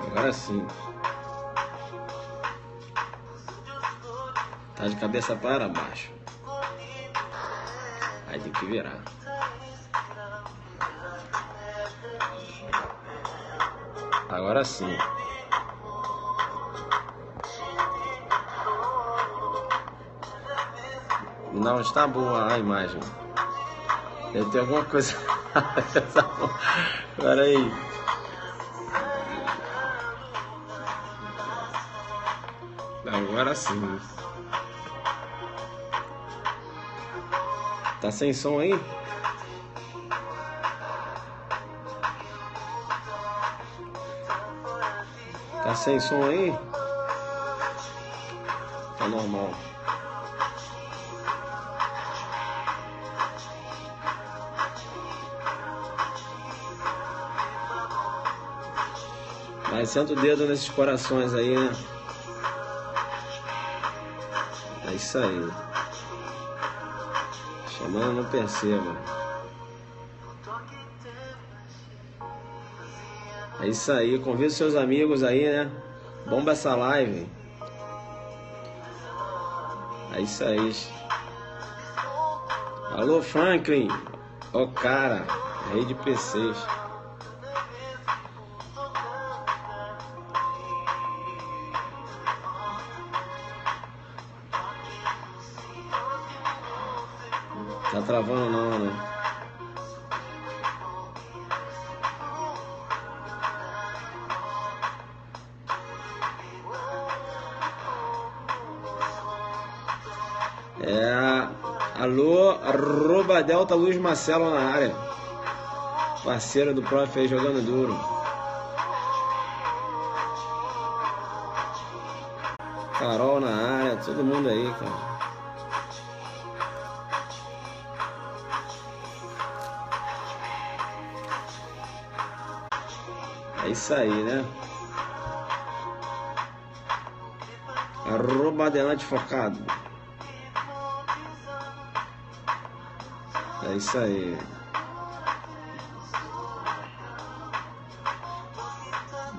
Agora sim. Tá de cabeça para baixo. Aí tem que virar. Agora sim. Não está boa a imagem. Deve ter alguma coisa. Agora aí. Agora sim. Tá sem som aí? Tá sem som aí? Tá normal. Mas senta o dedo nesses corações aí, né? É isso aí. Chamando, não perceba. É isso aí. Convida seus amigos aí, né? Bomba essa live. É isso aí. Alô, Franklin. Ó, cara. Rei de PCs. Tá travando não, né? Alô, arroba Delta Luiz Marcelo na área. Parceiro do Prof aí jogando duro. Carol na área, todo mundo aí, cara. É isso aí, né? Arroba adelante focado. É isso aí.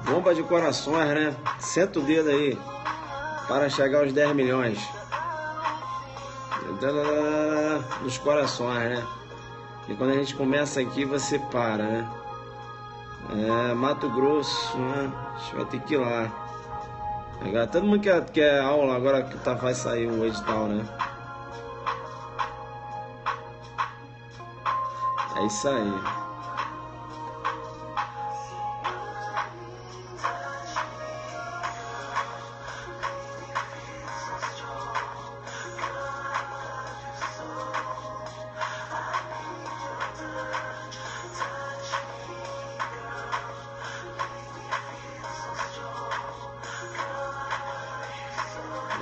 Bomba de corações, né? Senta o dedo aí para chegar aos 10 milhões. Nos corações, né? E quando a gente começa aqui, você para, né? Mato Grosso, né? A gente vai ter que ir lá. Agora, todo mundo quer aula agora que vai sair o edital, né? É isso aí.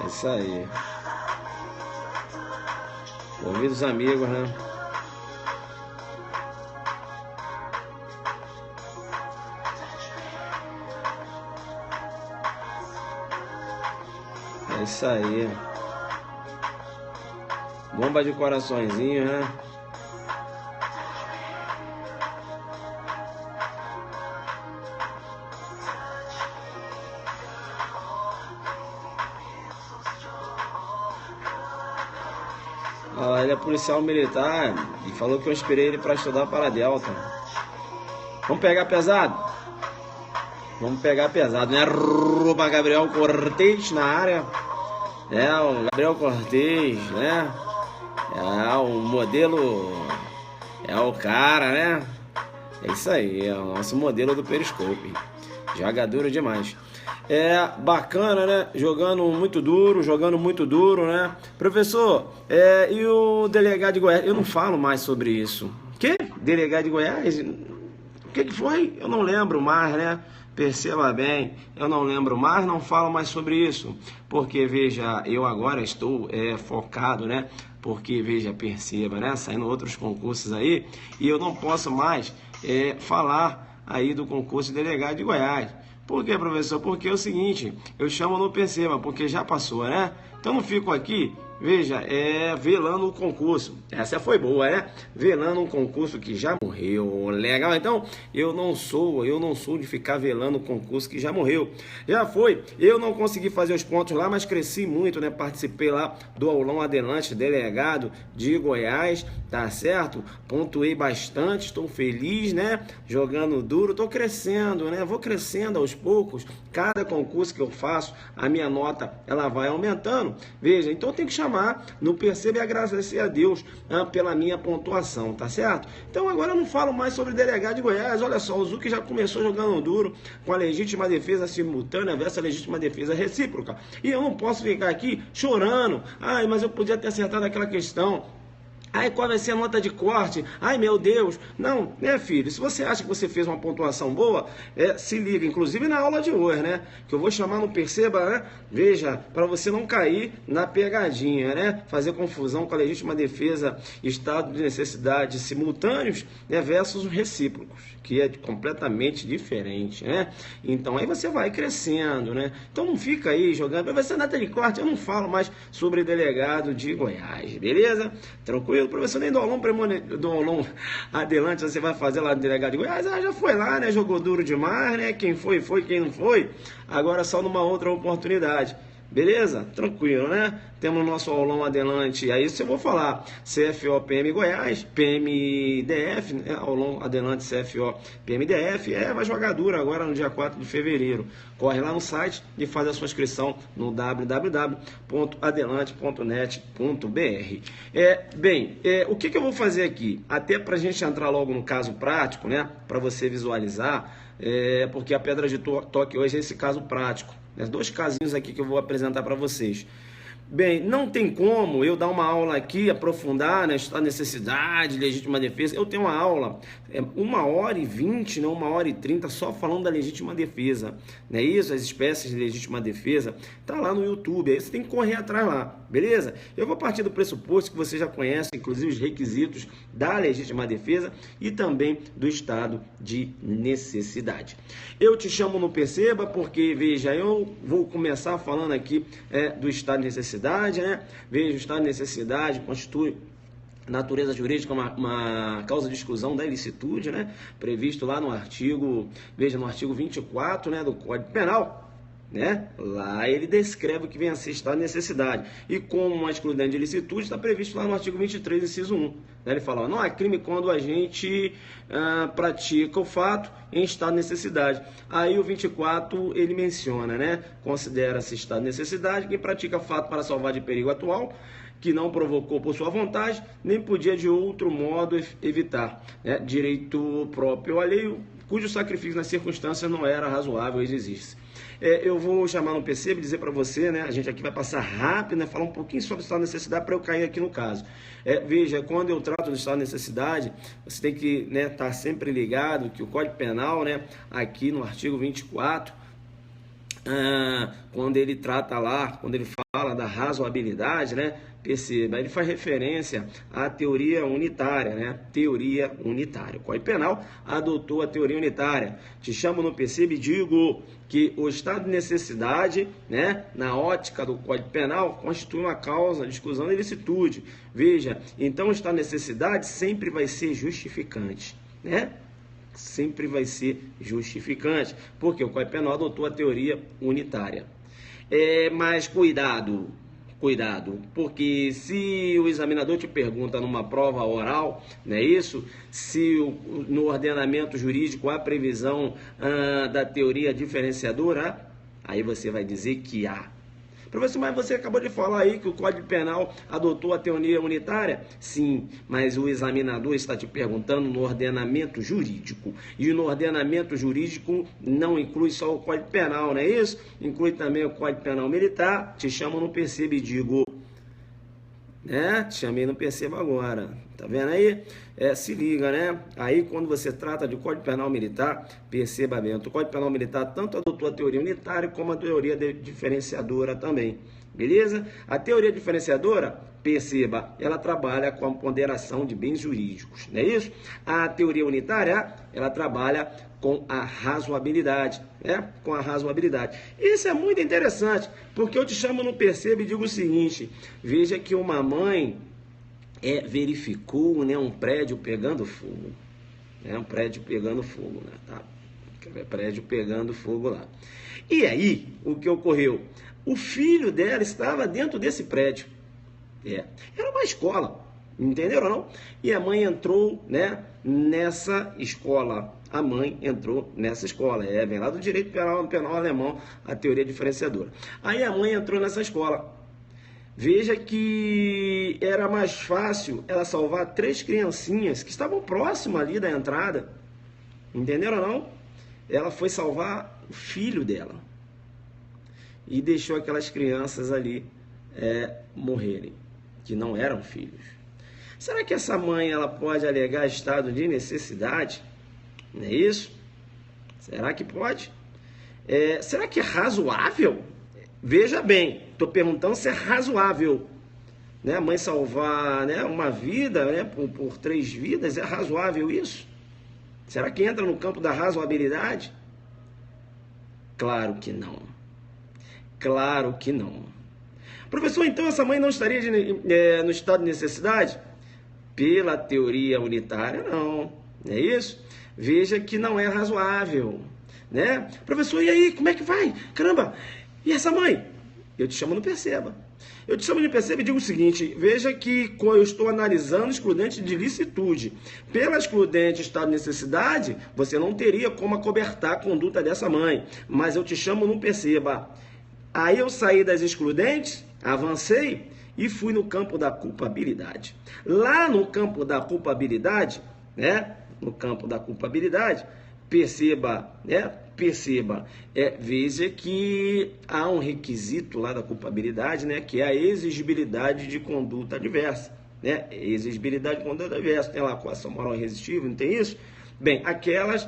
É isso aí. Ouvir os amigos, né? É isso aí. Bomba de coraçõezinho, né? Ele é policial militar e falou que eu inspirei ele para estudar para a Delta. Vamos pegar pesado? Vamos pegar pesado, né? Arroba Gabriel Cortez na área. O Gabriel Cortez, né? O modelo, o cara, né? É isso aí, é o nosso modelo do Periscope. Joga duro demais. Bacana, né? Jogando muito duro, né? Professor, e o delegado de Goiás? Eu não falo mais sobre isso. Que? Delegado de Goiás? O que foi? Eu não lembro mais, né? Perceba bem, eu não lembro mais, não falo mais sobre isso. Porque, veja, eu agora estou focado, né? Porque, veja, perceba, né? Saindo outros concursos aí, e eu não posso mais falar aí do concurso de delegado de Goiás. Por quê, professor? Porque é o seguinte, eu chamo no Perceba, porque já passou, né? Então não fico aqui veja, velando o concurso. Essa foi boa, né? Velando um concurso que já morreu. Legal? Então, eu não sou de ficar velando o concurso que já morreu. Já foi. Eu não consegui fazer os pontos lá, mas cresci muito, né? Participei lá do aulão Adelante, delegado de Goiás, tá certo? Pontuei bastante, estou feliz, né? Jogando duro, estou crescendo, né? Vou crescendo aos poucos. Cada concurso que eu faço, a minha nota, ela vai aumentando. Veja, então eu tenho que chamar no Perceba e agradecer a Deus pela minha pontuação, tá certo? Então agora eu não falo mais sobre delegado de Goiás. Olha só, o Zuc já começou jogando duro com a legítima defesa simultânea versus a legítima defesa recíproca. E eu não posso ficar aqui chorando. Ai, mas eu podia ter acertado aquela questão. Ai, qual vai ser a nota de corte? Ai, meu Deus. Não, né, filho? Se você acha que você fez uma pontuação boa, se liga. Inclusive na aula de hoje, né? Que eu vou chamar no Perceba, né? Veja, para você não cair na pegadinha, né? Fazer confusão com a legítima defesa, estado de necessidade simultâneos, né, versus recíprocos, que é completamente diferente, né? Então aí você vai crescendo, né? Então não fica aí jogando. Vai ser nota de corte. Eu não falo mais sobre delegado de Goiás, beleza? Tranquilo? Professor, nem do aulão Adelante você vai fazer lá no delegado de Goiás. Já foi lá, né? Jogou duro demais, né? Quem foi, quem não foi. Agora só numa outra oportunidade. Beleza? Tranquilo, né? Temos o nosso aulão Adelante. Aí isso eu vou falar. CFO PM Goiás, PMDF, né? Aulão Adelante CFO PMDF. Vai jogar duro agora no dia 4 de fevereiro. Corre lá no site e faz a sua inscrição no www.adelante.net.br. O que eu vou fazer aqui? Até para a gente entrar logo no caso prático, né? Para você visualizar, porque a pedra de toque hoje é esse caso prático. Dois casinhos aqui que eu vou apresentar para vocês. Bem, não tem como eu dar uma aula aqui, aprofundar, né, a necessidade, legítima defesa. Eu tenho uma aula, 1h20, não 1h30, só falando da legítima defesa. Não é isso? As espécies de legítima defesa. Tá lá no YouTube, aí você tem que correr atrás lá, beleza? Eu vou partir do pressuposto que você já conhece, inclusive os requisitos da legítima defesa e também do estado de necessidade. Eu te chamo no Perceba porque, veja, eu vou começar falando aqui do estado de necessidade, né? Veja, o estado de necessidade constitui natureza jurídica uma causa de exclusão da ilicitude, né? Previsto lá no artigo, veja, no artigo 24, né, do Código Penal. Né? Lá ele descreve o que vem a ser estado de necessidade. E como uma excludente de ilicitude está previsto lá no artigo 23, inciso 1. Né? Ele fala, não há crime quando a gente pratica o fato em estado de necessidade. Aí o 24 ele menciona, né? Considera-se estado de necessidade quem pratica fato para salvar de perigo atual, que não provocou por sua vontade, nem podia de outro modo evitar, né? Direito próprio ou alheio, cujo sacrifício nas circunstâncias não era razoável exigir-se. Eu vou chamar no Perceba e dizer para você, né? A gente aqui vai passar rápido, né? Falar um pouquinho sobre o estado de necessidade para eu cair aqui no caso. Veja, quando eu trato do estado de necessidade, você tem que, né, estar sempre ligado que o Código Penal, né, aqui no artigo 24, quando ele trata lá, quando ele fala da razoabilidade, né? Perceba, ele faz referência à teoria unitária, né? Teoria unitária. O Código Penal adotou a teoria unitária. Te chamo no Perceba e digo que o estado de necessidade, né, na ótica do Código Penal, constitui uma causa de exclusão da ilicitude. Veja, então o estado de necessidade sempre vai ser justificante, né? Sempre vai ser justificante, porque o Código Penal adotou a teoria unitária. Mas cuidado, porque se o examinador te pergunta numa prova oral, não é isso? Se no ordenamento jurídico há previsão da teoria diferenciadora, aí você vai dizer que há. Professor, mas você acabou de falar aí que o Código Penal adotou a teoria unitária? Sim, mas o examinador está te perguntando no ordenamento jurídico. E no ordenamento jurídico não inclui só o Código Penal, não é isso? Inclui também o Código Penal Militar. Te chamo no Perceba e digo, né? Te chamei no Perceba agora. Tá vendo aí? Se liga, né? Aí quando você trata de Código Penal Militar, perceba bem, o Código Penal Militar tanto adotou a teoria unitária como a teoria diferenciadora também. Beleza? A teoria diferenciadora perceba, ela trabalha com a ponderação de bens jurídicos, não é isso? A teoria unitária, ela trabalha com a razoabilidade, né? Com a razoabilidade. Isso é muito interessante, porque eu te chamo no perceba e digo o seguinte, veja que uma mãe verificou, né, um prédio pegando fogo, né? Um prédio pegando fogo, né? Tá? Prédio pegando fogo lá. E aí, o que ocorreu? O filho dela estava dentro desse prédio. Era uma escola, entenderam ou não? E a mãe entrou, né, nessa escola. A mãe entrou nessa escola. Vem lá do direito penal alemão, a teoria diferenciadora. Aí a mãe entrou nessa escola. Veja que era mais fácil ela salvar 3 criancinhas que estavam próximas ali da entrada. Entenderam ou não? Ela foi salvar o filho dela. E deixou aquelas crianças ali morrerem, que não eram filhos. Será que essa mãe ela pode alegar estado de necessidade? Não é isso? Será que pode? Será que é razoável? Veja bem, estou perguntando se é razoável, né? A mãe salvar, né, uma vida, né, por 3 vidas, é razoável isso? Será que entra no campo da razoabilidade? Claro que não. Claro que não. Professor, então essa mãe não estaria no estado de necessidade? Pela teoria unitária, não. Não é isso? Veja que não é razoável, né? Professor, e aí, como é que vai? Caramba, e essa mãe? Eu te chamo no perceba. Eu te chamo de perceba e digo o seguinte, veja que quando eu estou analisando excludente de licitude, pela excludente estado de necessidade, você não teria como acobertar a conduta dessa mãe, mas eu te chamo no perceba. Aí eu saí das excludentes, avancei e fui no campo da culpabilidade. Lá no campo da culpabilidade, né? No campo da culpabilidade, perceba, né? Perceba, veja que há um requisito lá da culpabilidade, né? Que é a exigibilidade de conduta adversa, né? Exigibilidade de conduta adversa, tem lá a coação moral irresistível, não tem isso? Bem, aquelas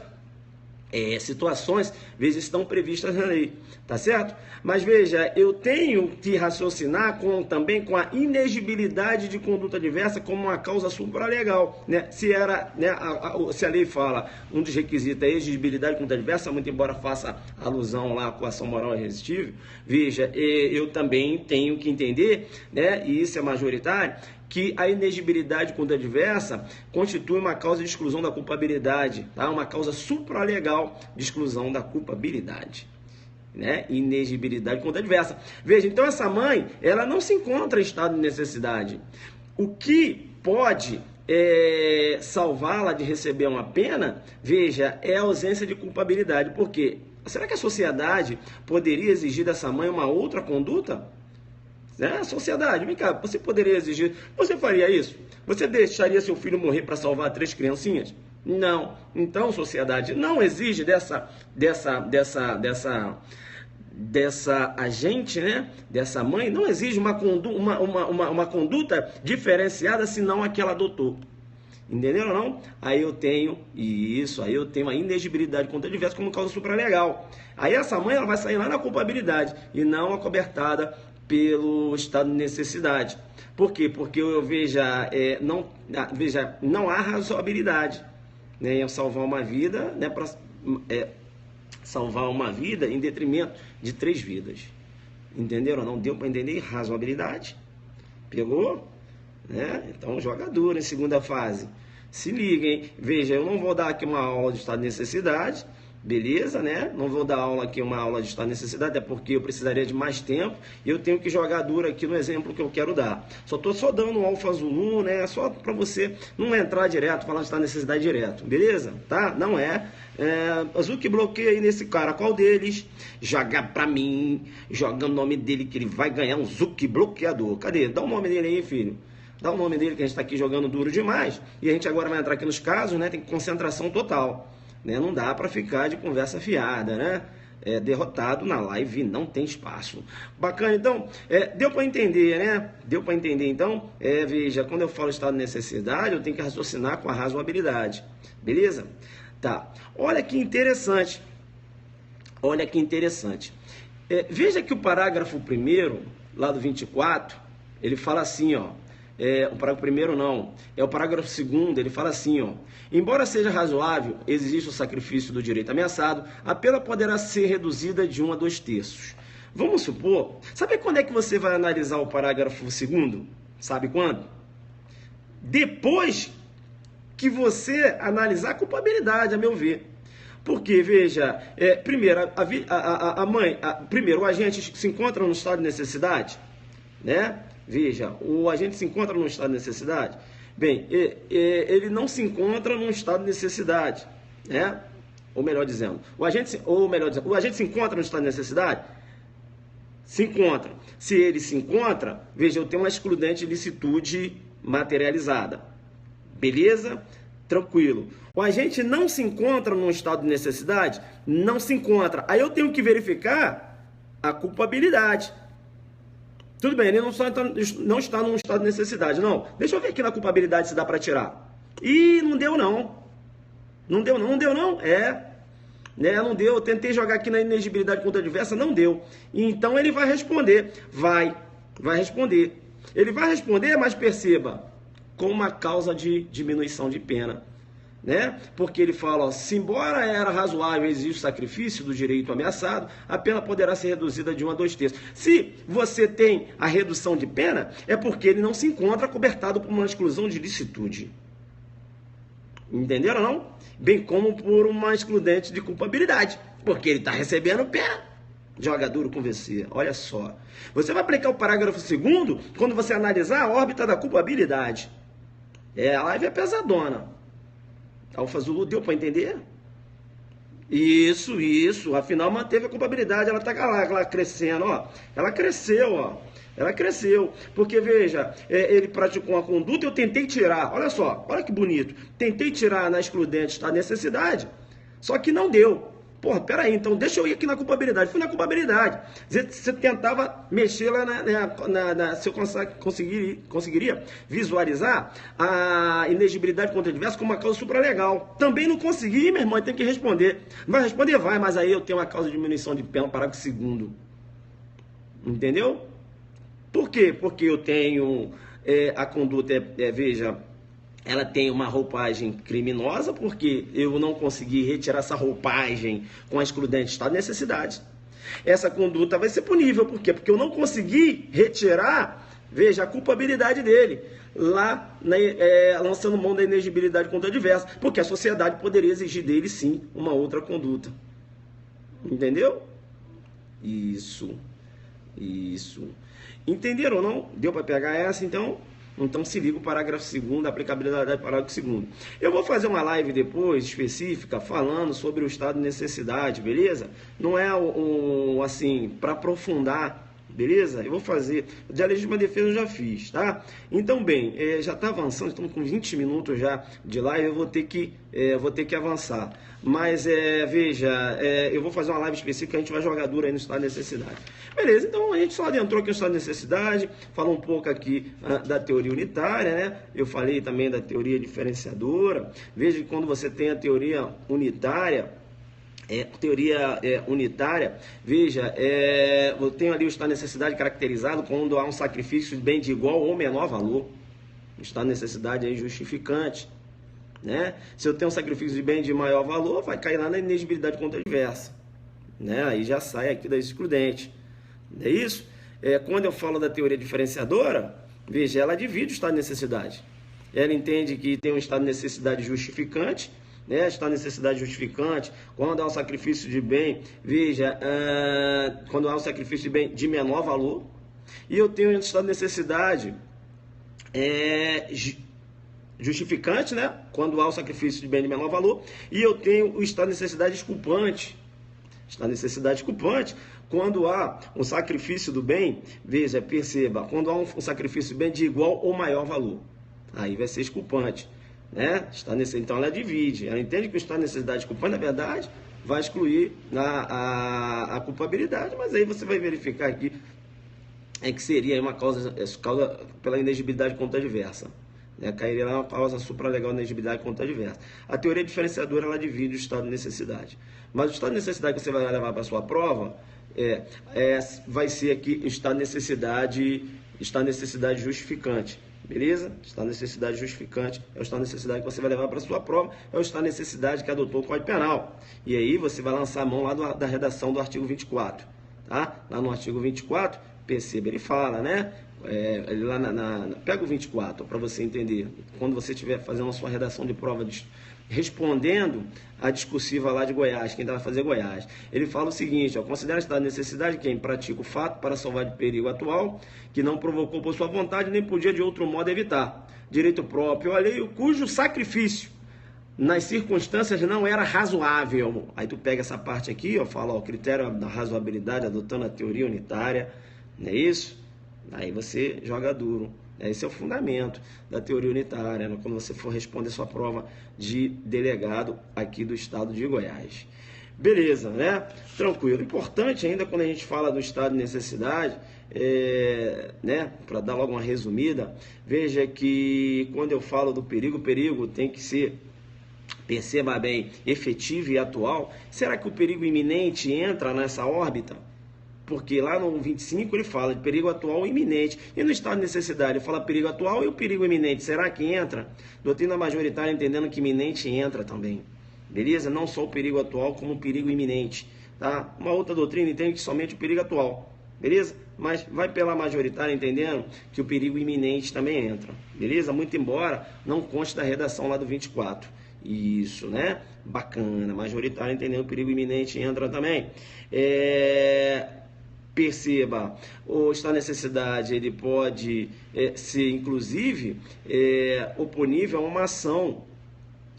situações, veja, estão previstas na lei, tá certo? Mas veja, eu tenho que raciocinar também com a inexigibilidade de conduta adversa como uma causa supralegal, né? Se a lei fala, um dos requisitos é a exigibilidade de conduta adversa, muito embora faça alusão lá à coação moral irresistível, veja, eu também tenho que entender, né? E isso é majoritário, que a inexigibilidade de conduta adversa constitui uma causa de exclusão da culpabilidade, tá? Uma causa supralegal de exclusão da culpabilidade, né? Inexigibilidade de conduta adversa. Veja, então essa mãe, ela não se encontra em estado de necessidade. O que pode salvá-la de receber uma pena, veja, é a ausência de culpabilidade. Por quê? Será que a sociedade poderia exigir dessa mãe uma outra conduta? Sociedade, vem cá, você poderia exigir, você faria isso? Você deixaria seu filho morrer para salvar 3 criancinhas? Não. Então, sociedade, não exige dessa agente, né? Dessa mãe, não exige uma conduta diferenciada, senão a que ela adotou. Entenderam ou não? Aí eu tenho a inexigibilidade de conduta adversa como causa supralegal. Aí essa mãe ela vai sair lá na culpabilidade e não acobertada pelo estado de necessidade. Por quê? Porque não há razoabilidade, né, em salvar uma vida, né, para salvar uma vida em detrimento de 3 vidas. Entenderam? Não deu para entender? Razoabilidade. Pegou? Né? Então joga duro em segunda fase. Se liga, hein? Veja, eu não vou dar aqui uma aula de estado de necessidade. Beleza, né? Não vou dar uma aula de estado de necessidade, é porque eu precisaria de mais tempo e eu tenho que jogar duro aqui no exemplo que eu quero dar. Estou só dando um alfa Zulu, né? Só para você não entrar direto, falar de estado de necessidade direto, beleza? Tá? Não azul que bloqueia aí nesse cara, qual deles? Joga para mim, joga o nome dele que ele vai ganhar um Zuki bloqueador. Cadê? Dá o nome dele aí, filho. Dá o nome dele que a gente está aqui jogando duro demais. E a gente agora vai entrar aqui nos casos, né? Tem concentração total. Né? Não dá para ficar de conversa fiada, né? Derrotado na live não tem espaço. Bacana, então, deu para entender, né? Deu para entender, então, veja, quando eu falo estado de necessidade, eu tenho que raciocinar com a razoabilidade, beleza? Tá, olha que interessante, veja que o parágrafo 1º, lá do 24, ele fala assim, ó, o parágrafo primeiro não, é o parágrafo segundo, ele fala assim, ó, embora seja razoável exigir o sacrifício do direito ameaçado, a pena poderá ser reduzida de 1 a 2/3. Vamos supor, sabe quando é que você vai analisar o parágrafo segundo? Sabe quando? Depois que você analisar a culpabilidade, a meu ver. Porque, veja, primeiro, primeiro, o agente se encontra no estado de necessidade, né? Veja, o agente se encontra num estado de necessidade. Bem, ele não se encontra num estado de necessidade, né? Ou melhor dizendo, o agente se encontra no estado de necessidade? Se encontra. Se ele se encontra, veja, eu tenho uma excludente de licitude materializada. Beleza? Tranquilo. O agente não se encontra num estado de necessidade? Não se encontra. Aí eu tenho que verificar a culpabilidade. Tudo bem, ele não está num estado de necessidade. Não, deixa eu ver aqui na culpabilidade se dá para tirar. Ih, não deu não. Não deu não, não deu não. Não deu. Eu tentei jogar aqui na inegibilidade contra adversa, não deu. Então ele vai responder. Vai responder. Ele vai responder, mas perceba, com uma causa de diminuição de pena. Né? Porque ele fala, ó, se embora era razoável exigir o sacrifício do direito ameaçado, a pena poderá ser reduzida de 1 a 2/3. Se você tem a redução de pena, é porque ele não se encontra cobertado por uma exclusão de licitude. Entenderam, não? Bem como por uma excludente de culpabilidade, porque ele está recebendo pena. Joga duro com você. Olha só. Você vai aplicar o parágrafo 2º quando você analisar a órbita da culpabilidade. A live é pesadona. Alfa Zulu, deu para entender? Isso. Afinal, manteve a culpabilidade. Ela está lá crescendo, ó. Ela cresceu, ó. Ela cresceu. Porque, veja, ele praticou uma conduta e eu tentei tirar. Olha só, olha que bonito. Tentei tirar na excludente da necessidade, só que não deu. Porra, peraí, então deixa eu ir aqui na culpabilidade. Fui na culpabilidade. Você tentava mexer lá se eu conseguiria visualizar a inegibilidade contra adverso como uma causa supralegal. Também não consegui, meu irmão, tem que responder. Vai responder? Vai, mas aí eu tenho uma causa de diminuição de pena, parágrafo 2º. Entendeu? Por quê? Porque eu tenho a conduta, veja, ela tem uma roupagem criminosa, porque eu não consegui retirar essa roupagem com a excludente estado de necessidade. Essa conduta vai ser punível, por quê? Porque eu não consegui retirar, veja, a culpabilidade dele, lá lançando mão da inegibilidade contra adversa, porque a sociedade poderia exigir dele, sim, uma outra conduta. Entendeu? Isso. Entenderam ou não? Deu para pegar essa, então? Então se liga o parágrafo 2º, a aplicabilidade do parágrafo 2º. Eu vou fazer uma live depois, específica, falando sobre o estado de necessidade, beleza? Não é assim, para aprofundar, beleza? Eu vou fazer. De a legítima defesa eu já fiz, tá? Então, bem, já está avançando, estamos com 20 minutos já de live, eu vou ter que avançar. Mas, veja, eu vou fazer uma live específica, a gente vai jogar duro aí no estado de necessidade. Beleza, então a gente só adentrou aqui no estado de necessidade, falou um pouco aqui da teoria unitária, né? Eu falei também da teoria diferenciadora. Veja que quando você tem a teoria unitária, veja, eu tenho ali o estado de necessidade caracterizado quando há um sacrifício de bem de igual ou menor valor. O estado de necessidade é justificante. Né? Se eu tenho um sacrifício de bem de maior valor, vai cair lá na inegibilidade contra adversa. Né? Aí já sai aqui da excludente. Não é isso? Quando eu falo da teoria diferenciadora, veja, ela divide o estado de necessidade. Ela entende que tem um estado de necessidade justificante, né? Estado de necessidade justificante, quando há um sacrifício de bem, veja, quando há um sacrifício de bem de menor valor, e eu tenho um estado de necessidade justificante, né? Quando há o sacrifício de bem de menor valor, e eu tenho o estado de necessidade desculpante. Estado de necessidade desculpante, quando há um sacrifício do bem, veja, perceba, quando há um sacrifício do bem de igual ou maior valor, aí vai ser desculpante, né? Então ela divide, ela entende que o estado de necessidade desculpante, na verdade, vai excluir a culpabilidade, mas aí você vai verificar aqui que seria uma causa pela inegibilidade contra adversa. Cairia lá uma causa supralegal de inegibilidade contra adversa. A teoria diferenciadora, ela divide o estado de necessidade. Mas o estado de necessidade que você vai levar para a sua prova vai ser aqui o estado de necessidade justificante. Beleza? Estado de necessidade justificante é o estado de necessidade que você vai levar para a sua prova, é o estado de necessidade que adotou o Código Penal. E aí você vai lançar a mão lá da redação do artigo 24. Tá? Lá no artigo 24, perceba, ele fala, né? Pega o 24 para você entender. Quando você estiver fazendo a sua redação de prova, respondendo a discursiva lá de Goiás, quem vai fazer Goiás, ele fala o seguinte: considera estado de necessidade quem pratica o fato para salvar de perigo atual, que não provocou por sua vontade, nem podia de outro modo evitar. Direito próprio ou alheio, cujo sacrifício nas circunstâncias não era razoável. Aí tu pega essa parte aqui, fala o critério da razoabilidade adotando a teoria unitária, não é isso? Aí você joga duro. Esse é o fundamento da teoria unitária, né? Quando você for responder sua prova de delegado aqui do estado de Goiás. Beleza, né? Tranquilo. Importante ainda quando a gente fala do estado de necessidade, né? Para dar logo uma resumida, veja que quando eu falo do perigo, o perigo tem que ser, perceba bem, efetivo e atual. Será que o perigo iminente entra nessa órbita? Porque lá no 25 ele fala de perigo atual e iminente. E no estado de necessidade ele fala perigo atual e o perigo iminente. Será que entra? Doutrina majoritária entendendo que iminente entra também. Beleza? Não só o perigo atual como o perigo iminente. Tá? Uma outra doutrina entende que somente o perigo atual. Beleza? Mas vai pela majoritária entendendo que o perigo iminente também entra. Beleza? Muito embora não conste da redação lá do 24. Isso, né? Bacana. Majoritária entendendo que o perigo iminente entra também. Perceba, o estado de necessidade ele pode ser, inclusive, oponível a uma ação,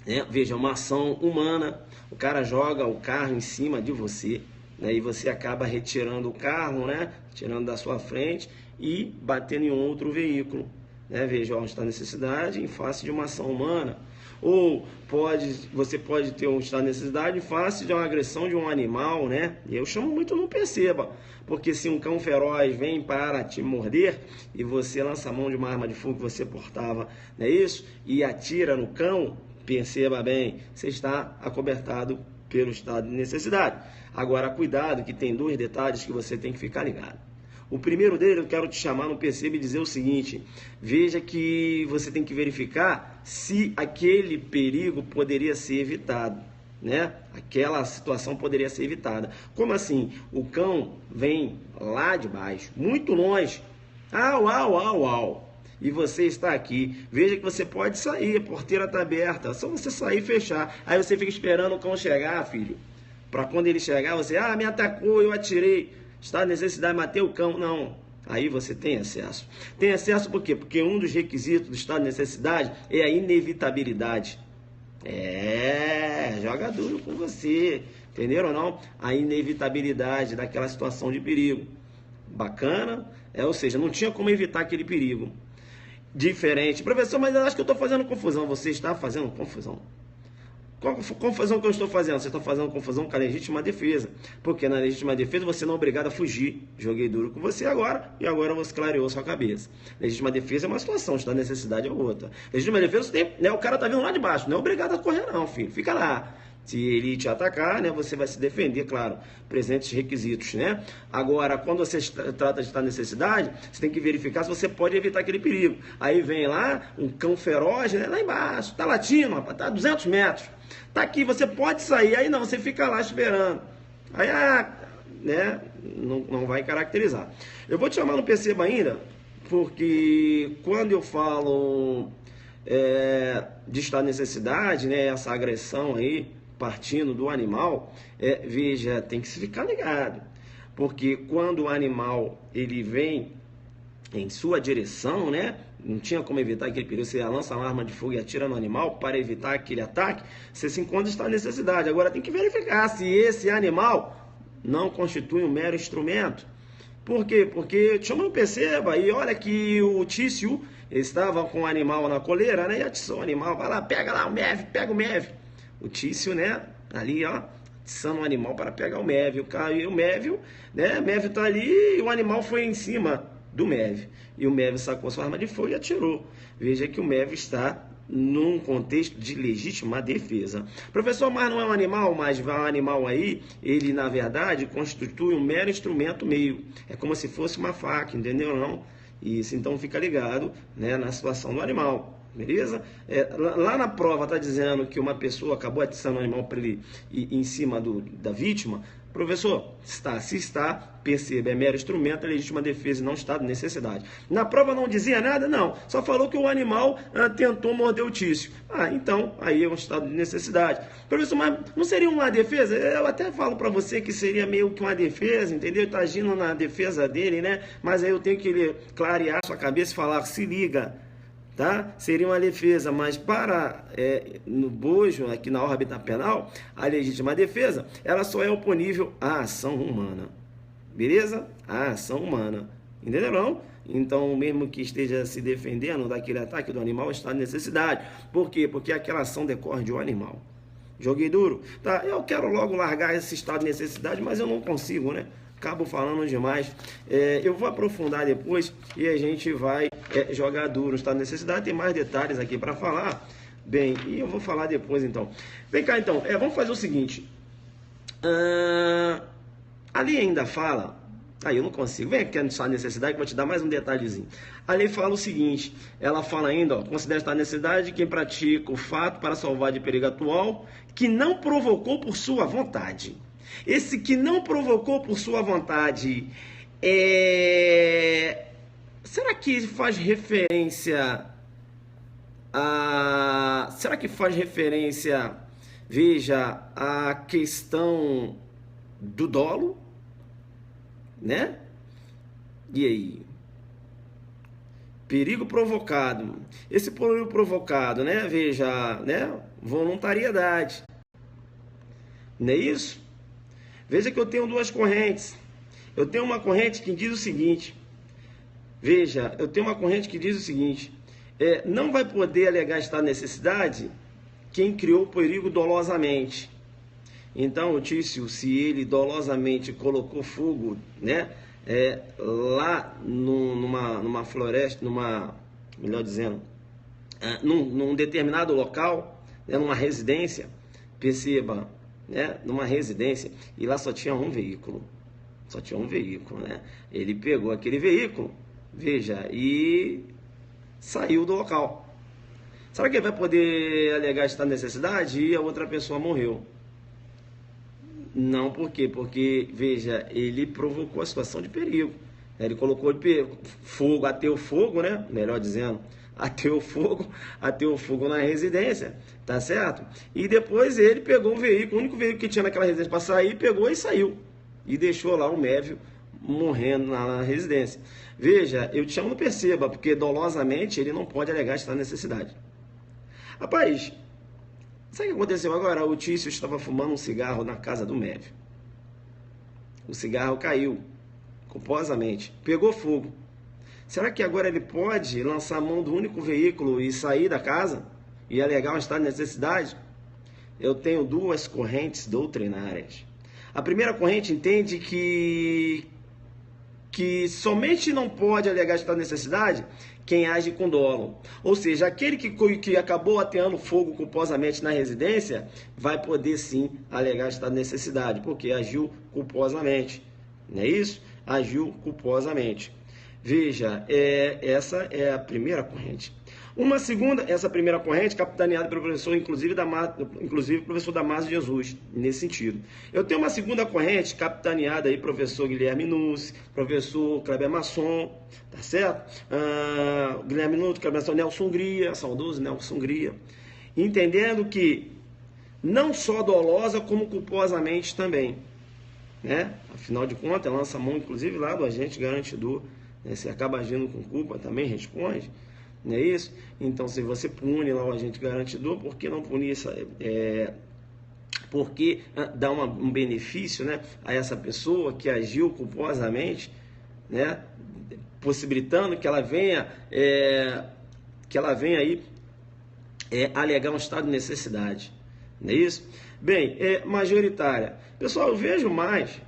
né? Veja, uma ação humana. O cara joga o carro em cima de você, né? E você acaba retirando o carro, né? Tirando da sua frente e batendo em um outro veículo, né? Veja, o estado de necessidade em face de uma ação humana. Ou você pode ter um estado de necessidade em face de uma agressão de um animal, né? E eu chamo muito não perceba, porque se um cão feroz vem para te morder e você lança a mão de uma arma de fogo que você portava, não é isso? E atira no cão, perceba bem, você está acobertado pelo estado de necessidade. Agora, cuidado que tem dois detalhes que você tem que ficar ligado. O primeiro deles, eu quero te chamar no perceba e dizer o seguinte: veja que você tem que verificar se aquele perigo poderia ser evitado, né? Aquela situação poderia ser evitada. Como assim? O cão vem lá de baixo, muito longe, e você está aqui. Veja que você pode sair, a porteira está aberta, é só você sair e fechar. Aí você fica esperando o cão chegar, filho, para quando ele chegar, você, me atacou, eu atirei. Está a necessidade de matar o cão? Não. Aí você tem acesso. Tem acesso por quê? Porque um dos requisitos do estado de necessidade é a inevitabilidade. Joga duro com você. Entenderam ou não? A inevitabilidade daquela situação de perigo. Bacana? Ou seja, não tinha como evitar aquele perigo. Diferente. Professor, mas eu acho que eu estou fazendo confusão. Você está fazendo confusão. Qual a confusão que eu estou fazendo? Você está fazendo confusão com a legítima defesa. Porque na legítima defesa você não é obrigado a fugir. Joguei duro com você agora e agora você clareou sua cabeça. Legítima defesa é uma situação, está necessidade é outra. Legítima defesa você tem, né, o cara está vindo lá de baixo, não é obrigado a correr não, filho. Fica lá. Se ele te atacar, né, você vai se defender, claro, presentes requisitos, né? Agora, quando você trata de estar necessidade, você tem que verificar se você pode evitar aquele perigo. Aí vem lá um cão feroz, né, lá embaixo, tá latindo, rapaz, tá a 200 metros. Tá aqui, você pode sair, aí não, você fica lá esperando. Aí, né, não vai caracterizar. Eu vou te chamar no perceba ainda, porque quando eu falo de estar necessidade, né, essa agressão aí, partindo do animal, veja, tem que se ficar ligado, porque quando o animal ele vem em sua direção, né, não tinha como evitar aquele perigo, você lança uma arma de fogo e atira no animal para evitar aquele ataque, você se encontra em estado de necessidade. Agora tem que verificar se esse animal não constitui um mero instrumento. Por quê? Porque, chama no perceba, e olha que o Tício estava com o animal na coleira, né, e atiçou o animal, vai lá, pega lá o MEV, pega o MEV. O Tício, né, ali, ó, atiçando o animal para pegar o MEV. O MEV, né, o MEV tá ali e o animal foi em cima do MEV. E o MEV sacou sua arma de fogo e atirou. Veja que o MEV está num contexto de legítima defesa. Professor, mas não é um animal, mas vai um animal aí, ele na verdade constitui um mero instrumento meio. É como se fosse uma faca, entendeu não? Isso, então fica ligado, né, na situação do animal, beleza? Lá na prova está dizendo que uma pessoa acabou atiçando o animal para ele ir em cima da vítima. Professor, se está, perceba, é mero instrumento, é legítima defesa e não estado de necessidade. Na prova não dizia nada? Não, só falou que o animal tentou morder o tício. Então, aí é um estado de necessidade. Professor, mas não seria uma defesa? Eu até falo para você que seria meio que uma defesa, entendeu? Está agindo na defesa dele, né? Mas aí eu tenho que clarear sua cabeça e falar, se liga, tá? Seria uma defesa, mas no bojo, aqui na órbita penal, a legítima defesa, ela só é oponível à ação humana, beleza? À ação humana, entenderam? Então, mesmo que esteja se defendendo daquele ataque do animal, está de necessidade. Por quê? Porque aquela ação decorre de um animal. Joguei duro? Tá, eu quero logo largar esse estado de necessidade, mas eu não consigo, né? Acabo falando demais. Eu vou aprofundar depois e a gente vai jogar duro no estado de necessidade. Tem mais detalhes aqui para falar. Bem, e eu vou falar depois então. Vem cá então, vamos fazer o seguinte. Ali ainda fala. Eu não consigo. Vem aqui no estado de necessidade que eu vou te dar mais um detalhezinho. A lei fala o seguinte. Ela fala ainda, considera estado de necessidade quem pratica o fato para salvar de perigo atual que não provocou por sua vontade. Esse que não provocou por sua vontade, será que faz referência veja, à questão do dolo, né? E aí? Perigo provocado. Esse perigo provocado, né? Veja, né? Voluntariedade. Não é isso? Veja que eu tenho duas correntes. Eu tenho uma corrente que diz o seguinte. Veja, eu tenho uma corrente que diz o seguinte. Não vai poder alegar estado de necessidade quem criou o perigo dolosamente. Então, o Tício, se ele dolosamente colocou fogo, né, lá numa floresta, melhor dizendo, num determinado local, né, numa residência, perceba, né, numa residência, e lá só tinha um veículo, né? Ele pegou aquele veículo, veja, e saiu do local. Será que ele vai poder alegar estado de necessidade e a outra pessoa morreu? Não, por quê? Porque, veja, ele provocou a situação de perigo. Ele colocou fogo, ateu fogo, né? Melhor dizendo, ateu fogo na residência, tá certo? E depois ele pegou um veículo, o único veículo que tinha naquela residência para sair, pegou e saiu. E deixou lá o Mévio morrendo na residência. Veja, eu te chamo, não perceba, porque dolosamente ele não pode alegar esta necessidade. Rapaz, sabe o que aconteceu agora? O Tício estava fumando um cigarro na casa do Mévio. O cigarro caiu, culposamente, pegou fogo. Será que agora ele pode lançar a mão do único veículo e sair da casa? E alegar um estado de necessidade? Eu tenho duas correntes doutrinárias. A primeira corrente entende que somente não pode alegar estado de necessidade quem age com dolo. Ou seja, aquele que acabou ateando fogo culposamente na residência vai poder sim alegar estado de necessidade, porque agiu culposamente. Não é isso? Agiu culposamente. Veja, essa é a primeira corrente. Uma segunda, essa primeira corrente, capitaneada pelo professor, inclusive professor Damásio Jesus, nesse sentido. Eu tenho uma segunda corrente, capitaneada aí, professor Guilherme Nunes, professor Kleber Masson, tá certo? Guilherme Nunes, Kleber Masson, Nelson Hungria, saudoso Nelson Hungria, entendendo que não só dolosa, como culposamente também, né? Afinal de contas, lança a mão, inclusive, lá do agente garantidor, né? Se acaba agindo com culpa, também responde. Não é isso? Então, se você pune lá o agente garantidor, por que não punir isso? Por que dar um benefício, né, a essa pessoa que agiu culposamente, né, possibilitando que ela venha aí alegar um estado de necessidade. Não é isso? Bem, majoritária. Pessoal, eu vejo mais,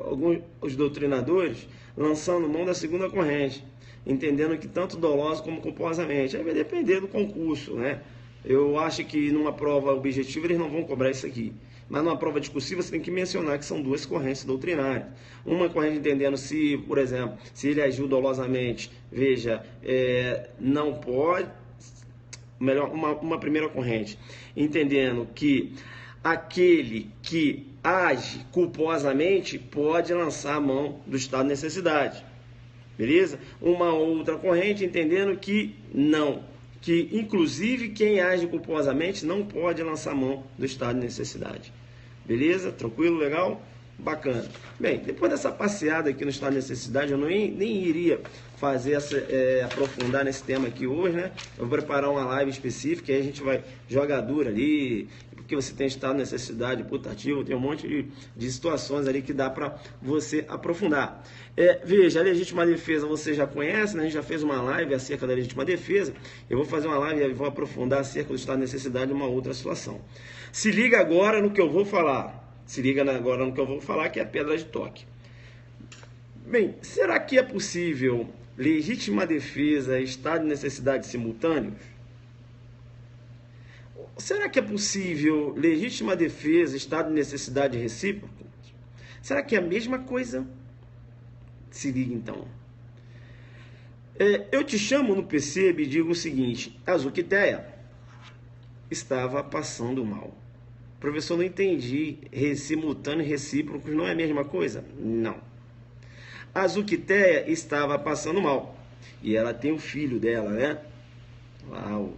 alguns os doutrinadores lançando mão da segunda corrente, entendendo que tanto doloso como culposamente. Aí vai depender do concurso, né? Eu acho que numa prova objetiva eles não vão cobrar isso aqui. Mas numa prova discursiva você tem que mencionar que são duas correntes doutrinárias. Uma corrente entendendo se, por exemplo, se ele agiu dolosamente, veja, não pode, melhor, uma primeira corrente, entendendo que aquele que age culposamente pode lançar a mão do estado de necessidade. Beleza? Uma outra corrente entendendo que não, que inclusive quem age culposamente não pode lançar a mão do estado de necessidade. Beleza? Tranquilo? Legal? Bacana. Bem, depois dessa passeada aqui no estado de necessidade, eu nem iria fazer aprofundar nesse tema aqui hoje, né? Eu vou preparar uma live específica, aí a gente vai jogar dura ali, porque você tem estado de necessidade putativo, tem um monte de situações ali que dá para você aprofundar. Veja, a legítima defesa você já conhece, né? A gente já fez uma live acerca da legítima defesa. Eu vou fazer uma live e vou aprofundar acerca do estado de necessidade de uma outra situação. Se liga agora no que eu vou falar. Se liga agora no que eu vou falar, que é a pedra de toque. Bem, será que é possível legítima defesa e estado de necessidade simultâneos? Será que é possível legítima defesa e estado de necessidade recíproco? Será que é a mesma coisa? Se liga então. Eu te chamo no PCB e digo o seguinte: a Zuqueteia estava passando mal. Professor, não entendi. Simultâneo e recíprocos não é a mesma coisa? Não. A Zuqueteia estava passando mal. E ela tem o filho dela, né? Lá, o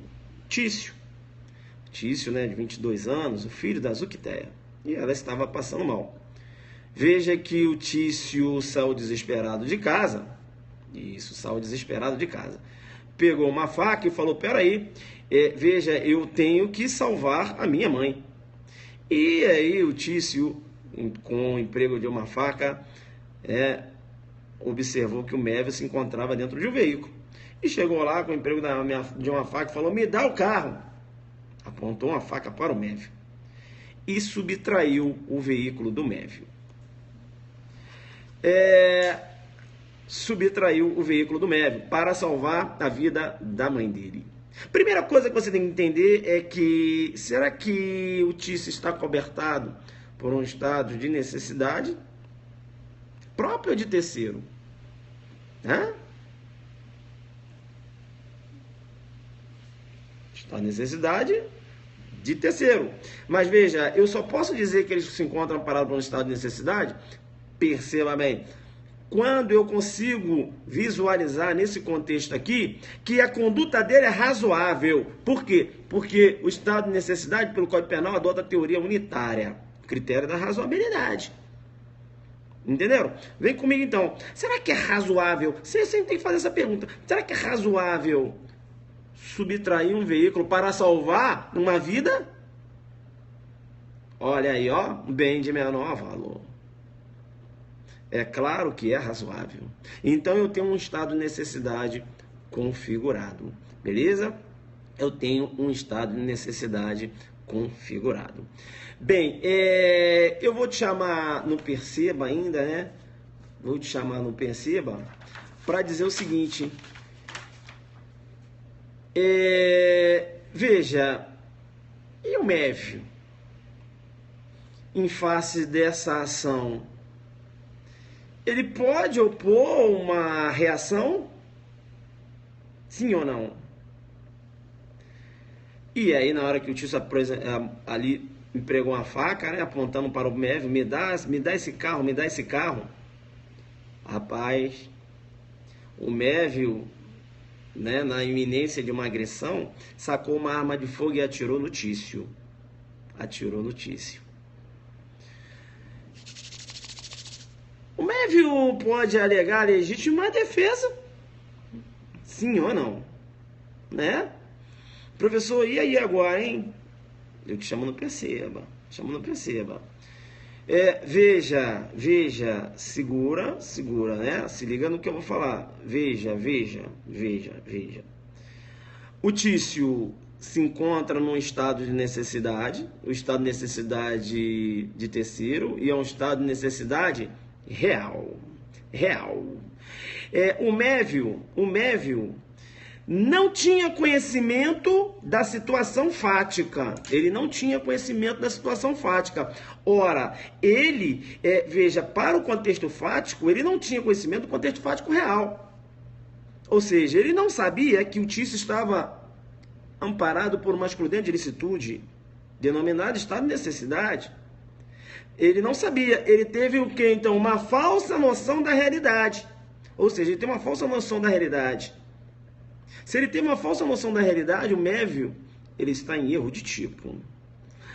Tício. Tício, né, de 22 anos, o filho da Zuqueteia. E ela estava passando mal. Veja que o Tício saiu desesperado de casa. Isso, saiu desesperado de casa. Pegou uma faca e falou: peraí, veja, eu tenho que salvar a minha mãe. E aí o Tício, com o emprego de uma faca, observou que o Mévio se encontrava dentro de um veículo. E chegou lá com o emprego de uma faca e falou: me dá o carro. Apontou uma faca para o Mévio. E subtraiu o veículo do Mévio. Subtraiu o veículo do Mévio para salvar a vida da mãe dele. Primeira coisa que você tem que entender é que, será que o Tício está cobertado por um estado de necessidade próprio ou de terceiro? Está necessidade de terceiro. Mas veja, eu só posso dizer que eles se encontram parados por um estado de necessidade, perceba bem, quando eu consigo visualizar nesse contexto aqui que a conduta dele é razoável. Por quê? Porque o estado de necessidade, pelo Código Penal, adota a teoria unitária, o critério da razoabilidade. Entenderam? Vem comigo então. Será que é razoável? Você sempre tem que fazer essa pergunta. Será que é razoável subtrair um veículo para salvar uma vida? Olha aí, ó, bem de menor valor. É claro que é razoável. Então eu tenho um estado de necessidade configurado. Beleza? Eu tenho um estado de necessidade configurado. Bem, eu vou te chamar no Perceba ainda, né? Vou te chamar no Perceba para dizer o seguinte. Veja, e o Mévio, em face dessa ação, ele pode opor uma reação? Sim ou não? E aí, na hora que o Tício ali empregou uma faca, né, apontando para o Mévio: me dá esse carro, me dá esse carro. Rapaz, o Mévio, né, na iminência de uma agressão, sacou uma arma de fogo e atirou no Tício. Atirou no Tício. O Mévio pode alegar legítima defesa? Sim ou não? Né? Professor, e aí agora, hein? Eu te chamo no Perceba. Chamo no Perceba. Veja, segura, né? Se liga no que eu vou falar. Veja. O Tício se encontra num estado de necessidade, o estado de necessidade de terceiro, e é um estado de necessidade real. O Mévio não tinha conhecimento da situação fática. Ele não tinha conhecimento da situação fática. Ora, ele, veja, para o contexto fático, ele não tinha conhecimento do contexto fático real. Ou seja, ele não sabia que o Tício estava amparado por uma excludente de licitude, denominada estado de necessidade. Ele não sabia. Ele teve o quê? Então, uma falsa noção da realidade. Ou seja, ele tem uma falsa noção da realidade. Se ele tem uma falsa noção da realidade, o Mévio, ele está em erro de tipo.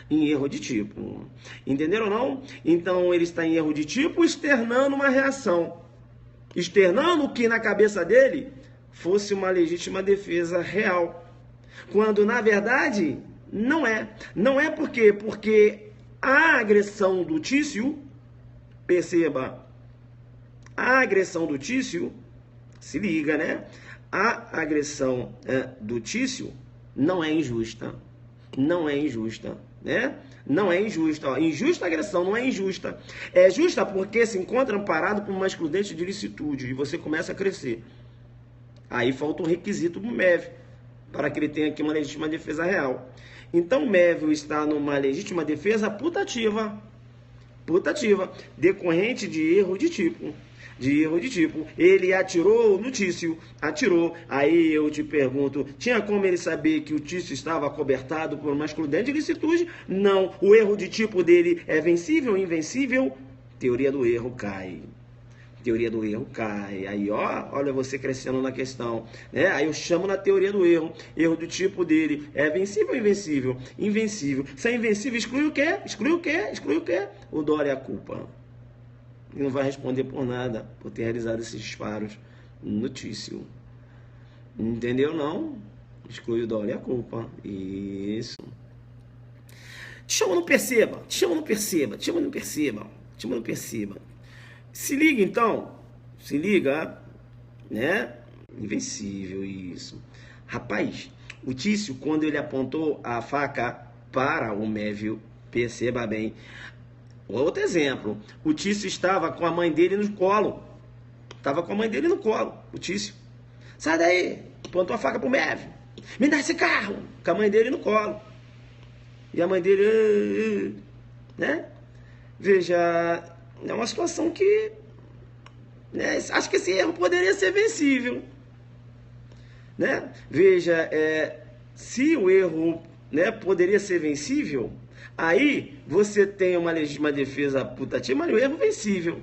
Em erro de tipo. Entenderam ou não? Então, ele está em erro de tipo, externando uma reação. Externando o que na cabeça dele fosse uma legítima defesa real. Quando, na verdade, não é. Não é por quê? Porque a agressão do Tício, perceba, a agressão do Tício, se liga, né? A agressão do Tício não é injusta. Não é injusta, né? Não é injusta. Ó. Injusta agressão não é injusta. É justa porque se encontra amparado por uma excludente de licitude e você começa a crescer. Aí falta um requisito do Mévio para que ele tenha aqui uma legítima defesa real. Então o Mévio está numa legítima defesa putativa. Putativa, decorrente de erro de tipo. De erro de tipo. Ele atirou no Tício, atirou. Aí eu te pergunto, tinha como ele saber que o Tício estava acobertado por uma excludente de licitude? Não. O erro de tipo dele é vencível ou invencível? Teoria do erro cai. Teoria do erro cai. Aí, ó, olha você crescendo na questão, né? Aí eu chamo na teoria do erro. Erro do tipo dele é vencível ou invencível? Invencível. Se é invencível, exclui o quê? Exclui o quê? Exclui o quê? O dolo é a culpa. E não vai responder por nada, por ter realizado esses disparos no Tício. Entendeu, não? Exclui o dolo e a culpa. Isso. Te chama, não perceba. Te chama, não perceba. Te chama, não perceba. Te chama, não perceba. Se liga, então. Se liga, né? Invencível, isso. Rapaz, o Tício, quando ele apontou a faca para o Mévio, perceba bem. Outro exemplo, o Tício estava com a mãe dele no colo. Estava com a mãe dele no colo, o Tício. Sai daí, apontou a faca pro Mévio. Me dá esse carro, com a mãe dele no colo. E a mãe dele, né? Veja, é uma situação que, né, acho que esse erro poderia ser vencível. Né? Veja, se o erro, né, poderia ser vencível, aí você tem uma legítima defesa putativa, mas o erro vencível.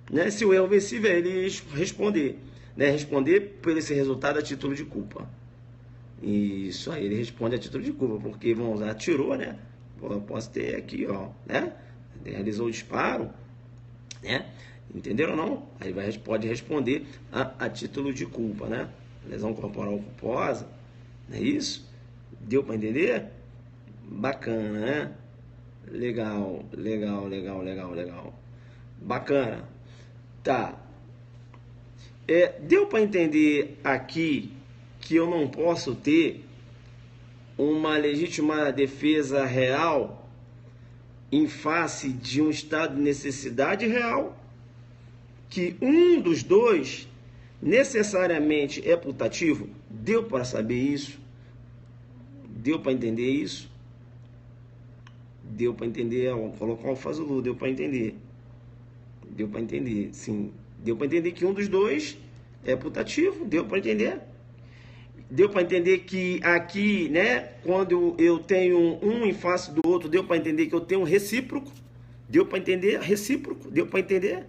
Né? Se o erro vencível é ele responder. Né? Responder por esse resultado a título de culpa. Isso aí, ele responde a título de culpa, porque vamos usar, atirou, né? Eu posso ter aqui, ó, né? Realizou o disparo, né? Entenderam ou não? Aí pode responder a título de culpa, né? Lesão corporal culposa, não é isso? Deu para entender? Bacana, né? Legal, legal, legal, legal, legal. Bacana. Tá. Deu para entender aqui que eu não posso ter uma legítima defesa real em face de um estado de necessidade real, que um dos dois necessariamente é putativo? Deu para saber isso? Deu para entender isso? Deu para entender, ó, colocar o Fazulu, deu para entender. Deu para entender, sim. Deu para entender que um dos dois é putativo, deu para entender? Deu para entender que aqui, né, quando eu tenho um em face do outro, deu para entender que eu tenho um recíproco? Deu para entender? Recíproco? Deu para entender?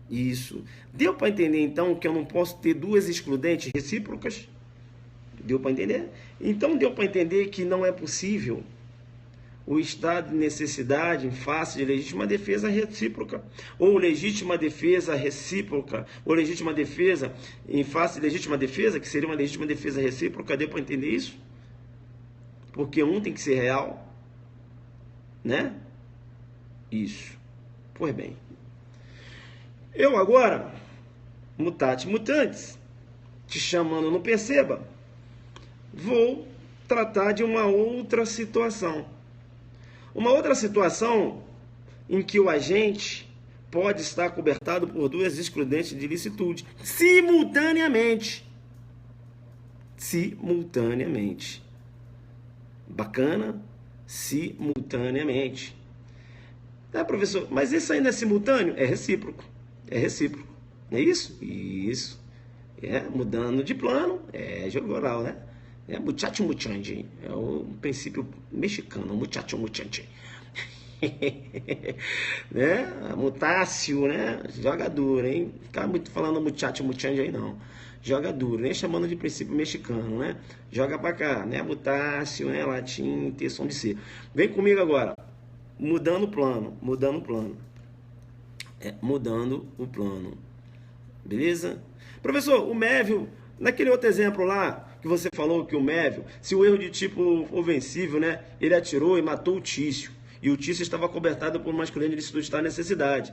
Isso. Deu para entender, então, que eu não posso ter duas excludentes recíprocas? Deu para entender? Então, deu para entender que não é possível o estado de necessidade em face de legítima defesa recíproca, ou legítima defesa recíproca, ou legítima defesa em face de legítima defesa, que seria uma legítima defesa recíproca. Deu para entender isso? Porque um tem que ser real, né? Isso. Pois bem. Eu agora, mutatis mutandis, te chamando, não perceba, vou tratar de uma outra situação. Uma outra situação em que o agente pode estar cobertado por duas excludentes de licitude, simultaneamente. simultaneamente. Bacana? Simultaneamente. Tá, professor, mas isso ainda é simultâneo? É recíproco. É recíproco. Não é isso? Isso. Mudando de plano, jogo oral, né? Muchacho muchanje. É o princípio mexicano, muchacho muchanje. Né? Mutácio, né? Joga duro, hein? Ficar muito falando muchacho muchanje aí não. Joga duro, nem chamando de princípio mexicano, né? Joga pra cá, né? Mutácio, né? Latim, ter som de ser. Vem comigo agora. Mudando o plano, mudando o plano. Mudando o plano. Beleza? Professor, o Mévio, naquele outro exemplo lá, que você falou que o Mévio, se o erro de tipo ofensivo, né? Ele atirou e matou o Tício. E o Tício estava cobertado por masculino de suscitar necessidade.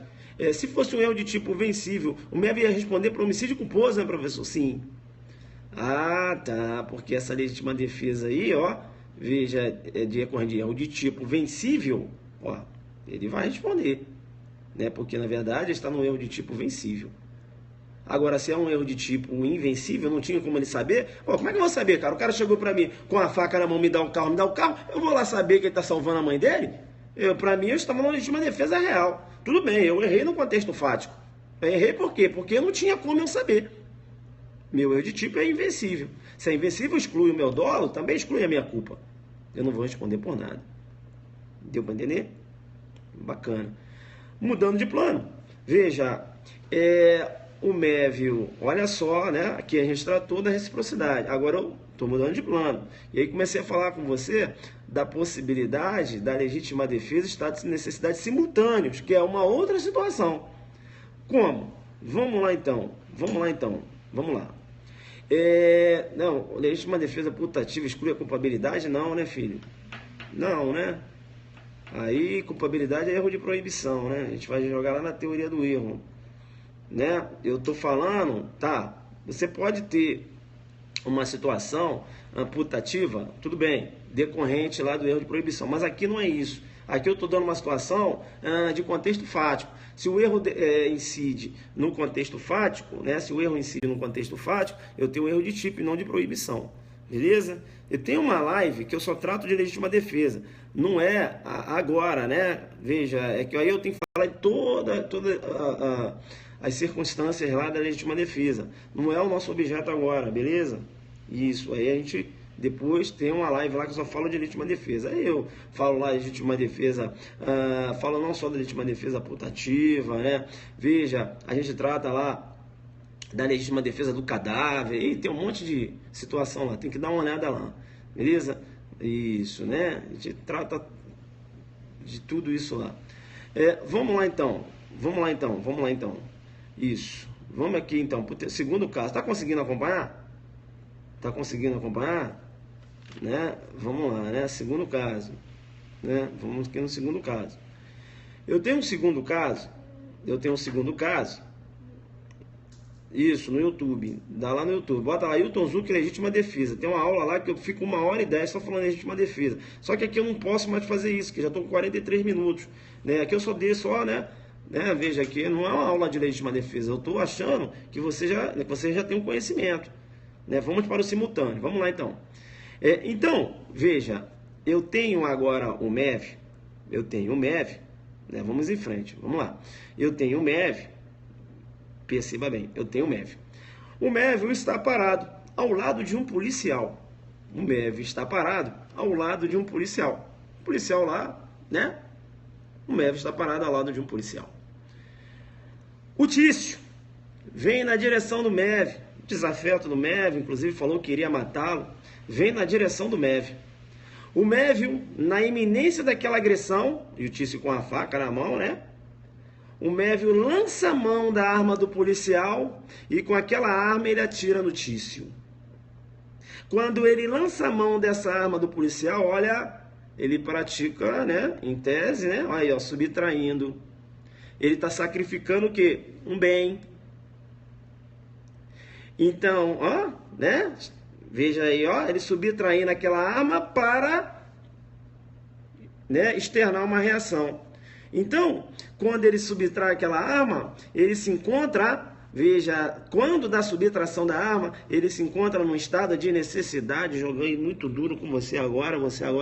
Se fosse um erro de tipo vencível, o Mévio ia responder por homicídio culposo, né, professor? Sim. Ah, tá. Porque essa legítima defesa aí, ó, veja, de erro de tipo vencível, ó, ele vai responder, né? Porque na verdade está no erro de tipo vencível. Agora, se é um erro de tipo invencível, não tinha como ele saber. Pô, como é que eu vou saber, cara? O cara chegou pra mim com a faca na mão, me dá o carro, eu vou lá saber que ele tá salvando a mãe dele? Pra mim, eu estava numa legítima defesa real. Tudo bem, eu errei no contexto fático. Eu errei por quê? Porque eu não tinha como eu saber. Meu erro de tipo é invencível. Se é invencível exclui o meu dolo, também exclui a minha culpa. Eu não vou responder por nada. Deu pra entender? Bacana. Mudando de plano. Veja, o Mévio, olha só, né? Aqui a gente tratou da reciprocidade. Agora eu estou mudando de plano. E aí comecei a falar com você da possibilidade da legítima defesa e estado de necessidade simultâneos, que é uma outra situação. Como? Vamos lá então. Vamos lá. Não, legítima defesa putativa exclui a culpabilidade? Não, né, filho? Não, né? Aí, culpabilidade é erro de proibição, né? A gente vai jogar lá na teoria do erro. Né? Eu tô falando, tá? Você pode ter uma situação putativa, tudo bem, decorrente lá do erro de proibição, mas aqui não é isso. Aqui eu estou dando uma situação de contexto fático. Se o erro incide no contexto fático, né? Se o erro incide no contexto fático, eu tenho um erro de tipo e não de proibição. Beleza? Eu tenho uma live que eu só trato de legítima defesa. Não é agora, né? Veja, é que aí eu tenho que falar de toda as circunstâncias lá da legítima defesa. Não é o nosso objeto agora, beleza? Isso, aí a gente depois tem uma live lá que eu só falo de legítima defesa. Aí eu falo lá de legítima defesa, falo não só da legítima defesa putativa, né? Veja, a gente trata lá da legítima defesa do cadáver, e tem um monte de situação lá, tem que dar uma olhada lá, beleza? Isso, né? A gente trata de tudo isso lá. Vamos lá então. Isso. Vamos aqui então pro segundo caso. Tá conseguindo acompanhar? Tá conseguindo acompanhar? Né? Vamos lá, né? Segundo caso. Né? Vamos aqui no segundo caso. Eu tenho um segundo caso. Isso, no YouTube. Dá lá no YouTube. Bota lá, Hilton Zuc, legítima defesa. Tem uma aula lá que eu fico 1h10 só falando legítima defesa. Só que aqui eu não posso mais fazer isso, que já estou com 43 minutos. Né? Aqui eu só dei né? Veja aqui, não é uma aula de legítima defesa. Eu estou achando que você já tem um conhecimento. Né? Vamos para o simultâneo. Vamos lá então. Então, veja, eu tenho agora o MEV. Né? Vamos em frente. Vamos lá. Eu tenho o MEV. Perceba bem, eu tenho o MEV. O MEV está parado ao lado de um policial. O MEV está parado ao lado de um policial. O policial lá, né? O MEV está parado ao lado de um policial. O Tício vem na direção do MEV, desafeto do MEV, inclusive falou que iria matá-lo, vem na direção do MEV. O MEV, na iminência daquela agressão, e o Tício com a faca na mão, né? O Mévio lança a mão da arma do policial e com aquela arma ele atira no Tício. Quando ele lança a mão dessa arma do policial, olha, ele pratica, né, em tese, né, aí, ó, subtraindo. Ele está sacrificando o quê? Um bem. Então, ó, né, veja aí, ó, ele subtraindo aquela arma para, né, externar uma reação. Então, quando ele subtrai aquela arma, ele se encontra Veja, quando da subtração da arma, ele se encontra num estado de necessidade. Joguei muito duro com você agora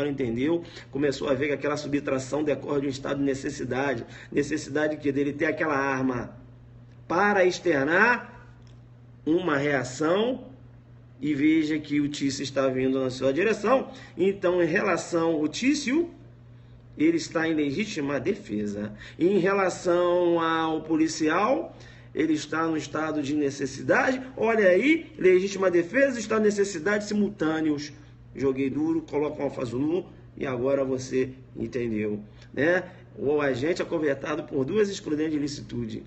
entendeu, começou a ver que aquela subtração decorre de um estado de necessidade. Necessidade que dele ter aquela arma para externar uma reação, e veja que o Tício está vindo na sua direção. Então, em relação ao Tício, ele está em legítima defesa. Em relação ao policial, ele está no estado de necessidade. Olha aí, legítima defesa, estado de necessidade simultâneos. Joguei duro, coloca um alfazulu e agora você entendeu, né? O agente é cobertado por duas excludentes de ilicitude.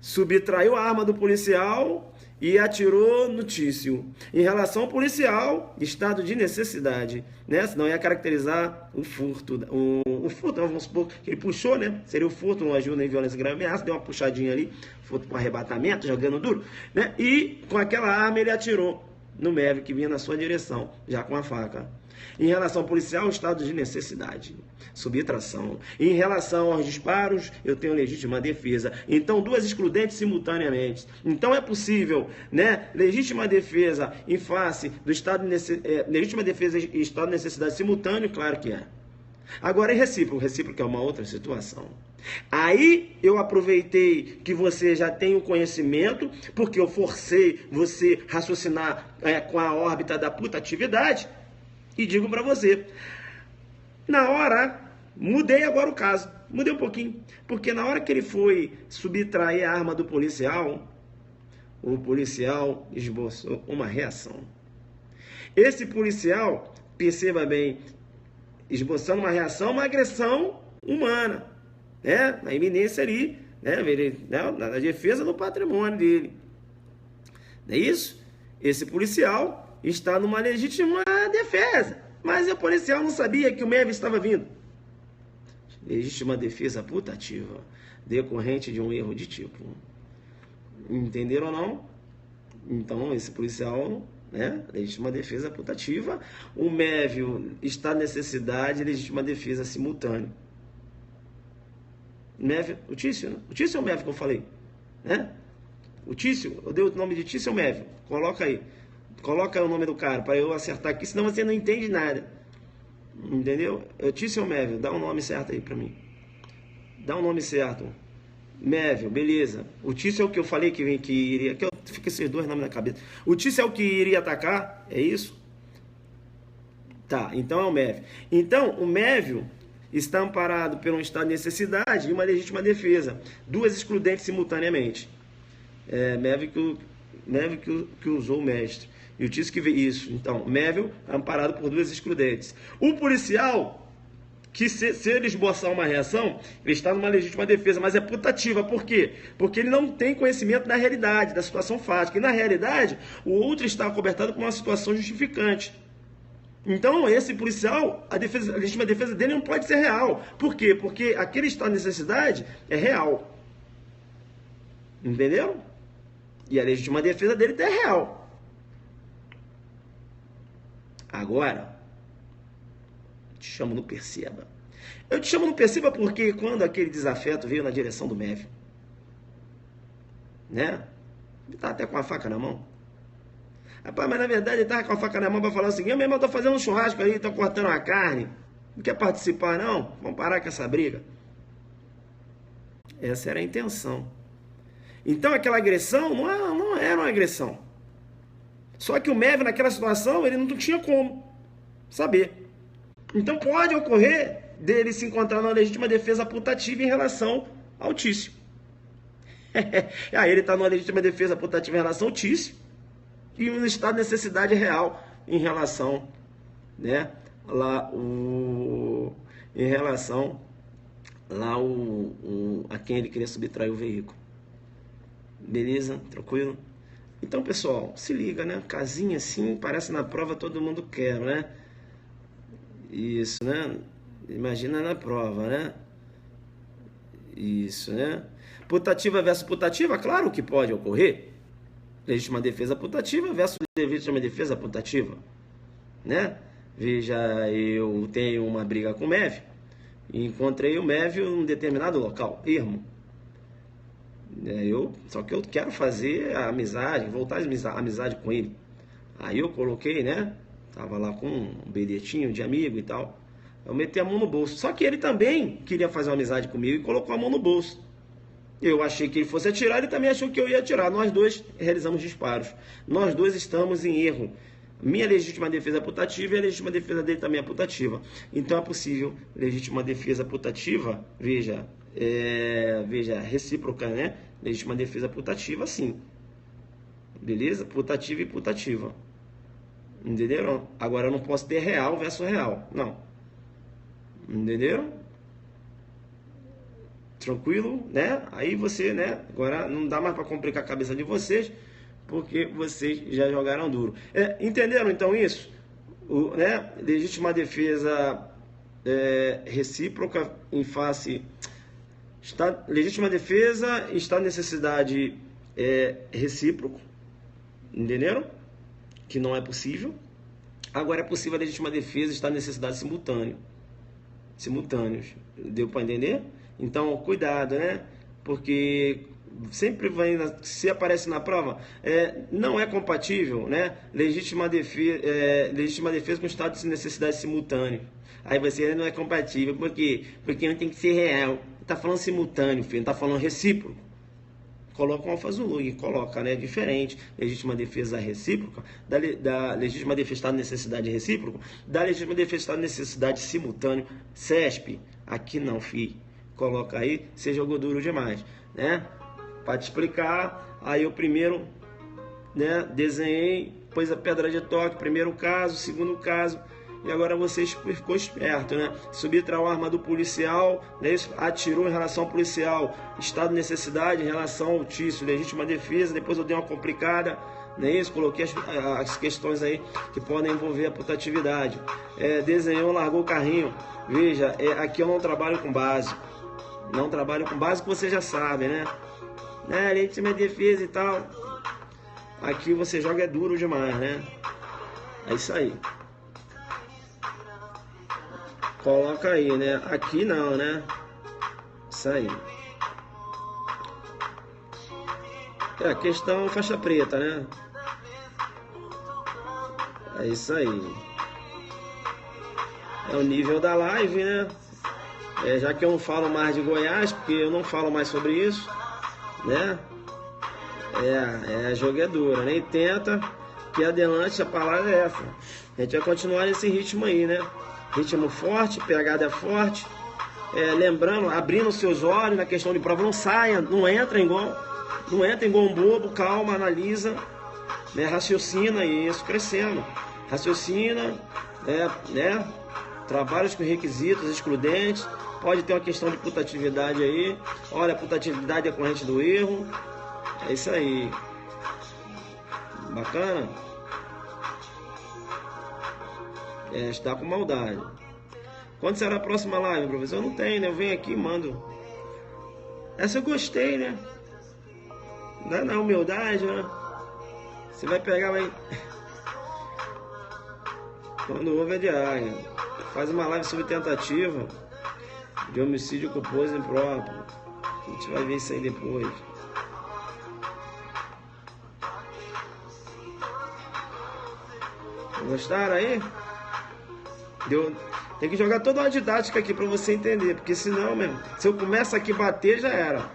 Subtraiu a arma do policial e atirou no Tício. Em relação ao policial, estado de necessidade, né? Senão ia caracterizar o furto. O furto, vamos supor que ele puxou, né? Seria o furto, não ajuda em violência grave ameaça, deu uma puxadinha ali, furto com arrebatamento, jogando duro, né? E com aquela arma ele atirou no MEV que vinha na sua direção, já com a faca. Em relação ao policial, estado de necessidade, subtração. Em relação aos disparos, eu tenho legítima defesa. Então, duas excludentes simultaneamente. Então, é possível, né? Legítima defesa em face do estado de legítima defesa e estado de necessidade simultâneo, claro que é. Agora, em recíproco. Recíproco é uma outra situação. Aí eu aproveitei que você já tem o conhecimento, porque eu forcei você raciocinar com a órbita da putatividade. E digo para você, na hora, mudei agora o caso, mudei um pouquinho, porque na hora que ele foi subtrair a arma do policial, o policial esboçou uma reação. Esse policial, perceba bem, esboçando uma reação, uma agressão humana, né? Na iminência ali, né? Na defesa do patrimônio dele. Não é isso? Esse policial está numa legítima defesa, mas o policial não sabia que o MEV estava vindo. Legítima defesa putativa, decorrente de um erro de tipo. Entenderam ou não? Então, esse policial, né, legítima defesa putativa, o MEV está necessidade, legítima defesa simultânea. MEV, o Tício, né? O Tício é o MEV que eu falei, né? O Tício, eu dei o nome de Tício é o MEV, coloca aí. Coloca o nome do cara para eu acertar aqui, senão você não entende nada. Entendeu? Tício Mévio, dá um nome certo aí para mim. Dá um nome certo. Mévio, beleza. O Tício é o que eu falei que iria. Que fica esses dois nomes na cabeça. O Tício é o que iria atacar? É isso? Tá, então é o Mévio. Então, o Mévio está amparado por um estado de necessidade e uma legítima defesa. Duas excludentes simultaneamente. Mévio que usou o mestre. E o Tício que vê isso. Então, Mévio amparado por duas excludentes. O policial, que se ele esboçar uma reação, ele está numa legítima defesa, mas é putativa. Por quê? Porque ele não tem conhecimento da realidade, da situação fática. E na realidade, o outro está acobertado por uma situação justificante. Então, esse policial, a legítima defesa dele não pode ser real. Por quê? Porque aquele estado de necessidade é real. Entenderam? E a legítima defesa dele é real. Agora, te chamo no perceba. Eu te chamo no perceba porque quando aquele desafeto veio na direção do MEV, né? Ele estava até com a faca na mão. Rapaz, mas na verdade ele estava com a faca na mão para falar o seguinte: meu irmão, estou fazendo um churrasco aí, estou cortando uma carne. Não quer participar, não? Vamos parar com essa briga. Essa era a intenção. Então aquela agressão não era uma agressão. Só que o MEV naquela situação, ele não tinha como saber. Então pode ocorrer dele se encontrar numa legítima defesa putativa em relação ao Tício. Aí ele está numa legítima defesa putativa em relação ao Tício e um estado de necessidade real em relação, né, a quem ele queria subtrair o veículo. Beleza? Tranquilo? Então, pessoal, se liga, né? Casinha assim, parece na prova todo mundo quer, né? Isso, né? Imagina na prova, né? Isso, né? Putativa versus putativa, claro que pode ocorrer. Legítima defesa putativa versus legítima defesa putativa, né? Veja, eu tenho uma briga com o MEV e encontrei o MEV em um determinado local, ermo. Só que eu quero fazer a amizade, voltar a amizade com ele. Aí eu coloquei, né? Tava lá com um bilhetinho de amigo e tal. Eu meti a mão no bolso. Só que ele também queria fazer uma amizade comigo e colocou a mão no bolso. Eu achei que ele fosse atirar, ele também achou que eu ia atirar. Nós dois realizamos disparos. Nós dois estamos em erro. Minha legítima defesa é putativa e a legítima defesa dele também é putativa. Então é possível legítima defesa putativa, veja, recíproca, né? Legítima defesa putativa, sim. Beleza? Putativa e putativa. Entenderam? Agora eu não posso ter real versus real. Não. Entenderam? Tranquilo, né? Aí você, né? Agora não dá mais para complicar a cabeça de vocês, porque vocês já jogaram duro. Entenderam então isso? Né? Legítima defesa recíproca em face. Legítima defesa, estado de necessidade recíproco. Entenderam? Que não é possível. Agora é possível a legítima defesa, estado de necessidade simultâneos. Deu para entender? Então, cuidado, né? Porque sempre vai, se aparece na prova, não é compatível, né? Legítima defesa com estado de necessidade simultâneo. Aí você não é compatível, por quê? Porque não tem que ser real. Tá falando simultâneo, filho, não tá falando recíproco. Coloca um alfazulu e coloca, né? Diferente. Legítima defesa recíproca, da legítima defesa estado de necessidade recíproco, da legítima defesa estado de necessidade simultâneo, CESP. Aqui não, filho. Coloca aí, você jogou duro demais, né? Para te explicar, aí eu primeiro, né, desenhei, pôs a pedra de toque, primeiro caso, segundo caso, e agora você ficou esperto, né? Subtraiu a arma do policial, né? Atirou em relação ao policial, estado de necessidade em relação ao tício, legítima defesa, depois eu dei uma complicada, não é isso? Coloquei as questões aí que podem envolver a putatividade. Desenhou, largou o carrinho. Veja, aqui eu não trabalho com básico. Não trabalho com básico, você já sabe, né? Legítima defesa e tal. Aqui você joga duro demais, né? É isso aí. Coloca aí, né? Aqui não, né? Isso aí. Questão faixa preta, né? É isso aí. É o nível da live, né? Já que eu não falo mais de Goiás, porque eu não falo mais sobre isso, né? A jogadora, né? E tenta que adelante, a palavra é essa. A gente vai continuar nesse ritmo aí, né? Ritmo forte, pegada forte. Lembrando, abrindo seus olhos na questão de prova, não saia, não entra igual um bobo, calma, analisa, né? Raciocina isso, crescendo. Raciocina, né? Trabalha com requisitos excludentes. Pode ter uma questão de putatividade aí. Olha, a putatividade é corrente do erro. É isso aí. Bacana? Está com maldade. Quando será a próxima live, professor? Eu não tenho, né? Eu venho aqui e mando. Essa eu gostei, né? Na humildade, né? Você vai pegar, vai... Quando houve é de águia. Faz uma live sobre tentativa de homicídio culposo impróprio. A gente vai ver isso aí depois. Gostaram aí? Tem que jogar toda uma didática aqui pra você entender, porque senão, mesmo, se eu começo aqui a bater, já era.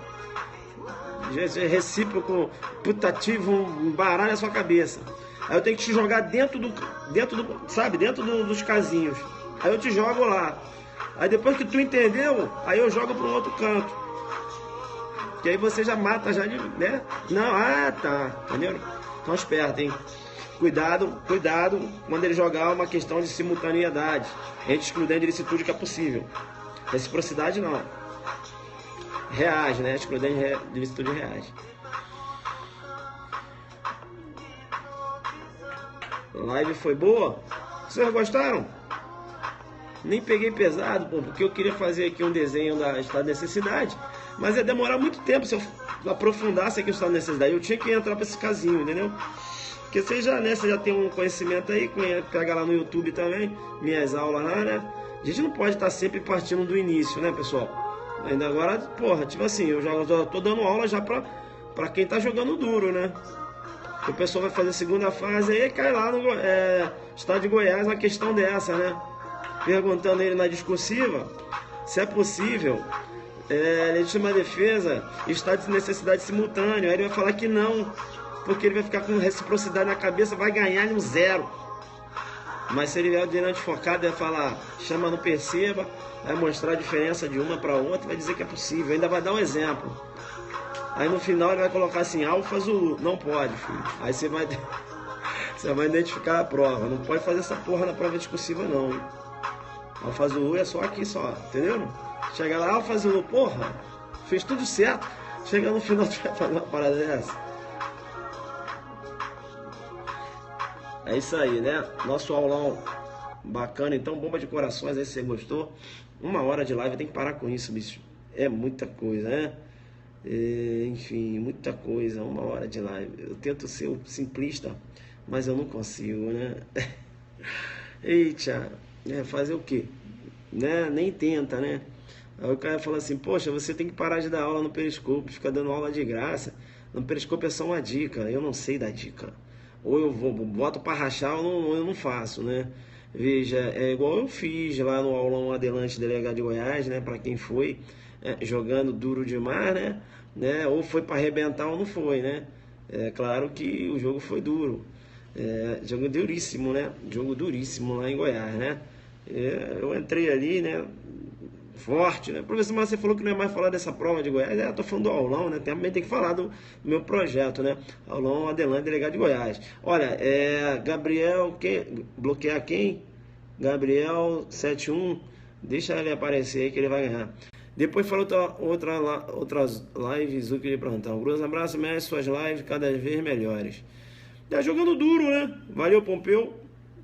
Recíproco, putativo, um baralho na sua cabeça. Aí eu tenho que te jogar dentro dos casinhos. Aí eu te jogo lá. Aí depois que tu entendeu, aí eu jogo para um outro canto. Que aí você já mata, já, né? Não, tá. Entendeu? Então esperto, hein? Cuidado quando ele jogar uma questão de simultaneidade. Entre excludente de licitude que é possível. Reciprocidade não. Reage, né? Excludente de licitude reage. A live foi boa? Vocês gostaram? Nem peguei pesado, pô, porque eu queria fazer aqui um desenho da estado de necessidade, mas ia demorar muito tempo se eu aprofundasse aqui o estado de necessidade. Eu tinha que entrar para esse casinho, entendeu? Porque você já tem um conhecimento aí, pega lá no YouTube também, minhas aulas lá, né? A gente não pode estar sempre partindo do início, né, pessoal? Ainda agora, porra, tipo assim, eu já tô dando aula já pra quem tá jogando duro, né? O pessoal vai fazer a segunda fase, aí cai lá no estado de Goiás uma questão dessa, né? Perguntando ele na discursiva se é possível legítima defesa e estado de necessidade simultâneo. Aí ele vai falar que não, porque ele vai ficar com reciprocidade na cabeça, vai ganhar no 0. Mas se ele vier diante focado, ele vai falar, chama, não perceba, vai mostrar a diferença de uma para outra, vai dizer que é possível, ainda vai dar um exemplo. Aí no final ele vai colocar assim, Alfa Zulu, não pode, filho. Aí você vai identificar a prova, não pode fazer essa porra na prova discursiva não, hein? Alfa Zulu é só aqui só, entendeu? Chega lá, Alfa Zulu, porra, fez tudo certo, chega no final tu vai fazer uma parada dessa. É isso aí, né? Nosso aulão bacana, então, bomba de corações aí, se você gostou. 1 hora de live, tem que parar com isso, bicho. É muita coisa, né? Enfim, muita coisa, 1 hora de live. Eu tento ser simplista, mas eu não consigo, né? Eita, fazer o quê? Né? Nem tenta, né? Aí o cara fala assim, poxa, você tem que parar de dar aula no Periscope, fica dando aula de graça. No Periscope é só uma dica, eu não sei dar dica. Ou eu boto para rachar ou eu não faço, né? Veja, é igual eu fiz lá no aulão Adelante Delegado de Goiás, né? Para quem foi jogando duro demais, né? Ou foi para arrebentar ou não foi, né? É claro que o jogo foi duro. Jogo duríssimo, né? Jogo duríssimo lá em Goiás, né? Eu entrei ali, né? Forte, né? Professor, mas você falou que não é mais falar dessa prova de Goiás. Eu tô falando do aulão, né? Também tem que falar do meu projeto, né? Aulão Adelante Delegado de Goiás. Olha, Gabriel, bloquear quem? Gabriel 71, deixa ele aparecer aí que ele vai ganhar. Depois falou outras lives do que ele plantão. Grande abraço, mestre, suas lives cada vez melhores. Tá jogando duro, né? Valeu, Pompeu.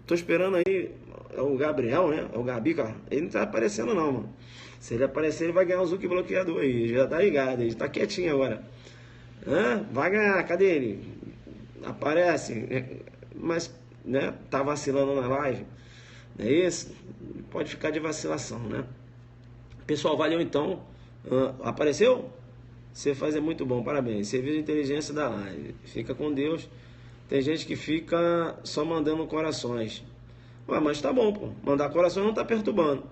Tô esperando aí o Gabriel, né? O Gabi, cara. Ele não tá aparecendo não, mano. Se ele aparecer, ele vai ganhar o Zuki bloqueador aí. Já tá ligado, ele tá quietinho agora. Vai ganhar, cadê ele? Aparece. Mas, né? Tá vacilando na live. Não é isso? Pode ficar de vacilação, né? Pessoal, valeu então. Apareceu? Você faz muito bom, parabéns. Serviço de inteligência da live. Fica com Deus. Tem gente que fica só mandando corações. Mas tá bom, pô. Mandar coração não tá perturbando.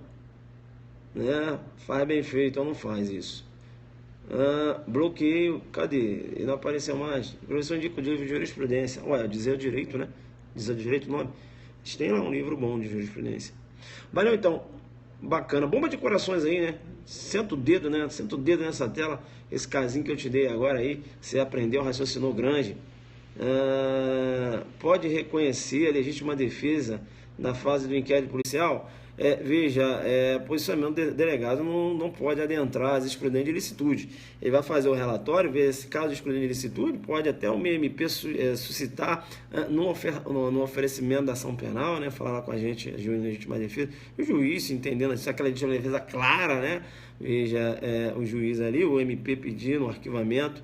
Né? Faz bem feito ou não faz isso. Bloqueio, cadê? Ele não apareceu mais. Professor indica o livro de jurisprudência. Olha, dizer o direito, né? Dizer o direito o nome. A gente tem lá um livro bom de jurisprudência. Valeu então. Bacana. Bomba de corações aí, né? Senta o dedo, né? Senta o dedo nessa tela. Esse casinho que eu te dei agora aí. Você aprendeu, raciocinou grande. Pode reconhecer a legítima defesa na fase do inquérito policial? Veja, posicionamento do delegado não pode adentrar as excludentes de ilicitude. Ele vai fazer o relatório, ver se caso de excludente de ilicitude, pode até o MP suscitar no oferecimento da ação penal, né? Falar lá com a gente, a juiz de legítima defesa, o juiz entendendo se aquela legítima defesa clara, né? Veja, o juiz ali, o MP pedindo o arquivamento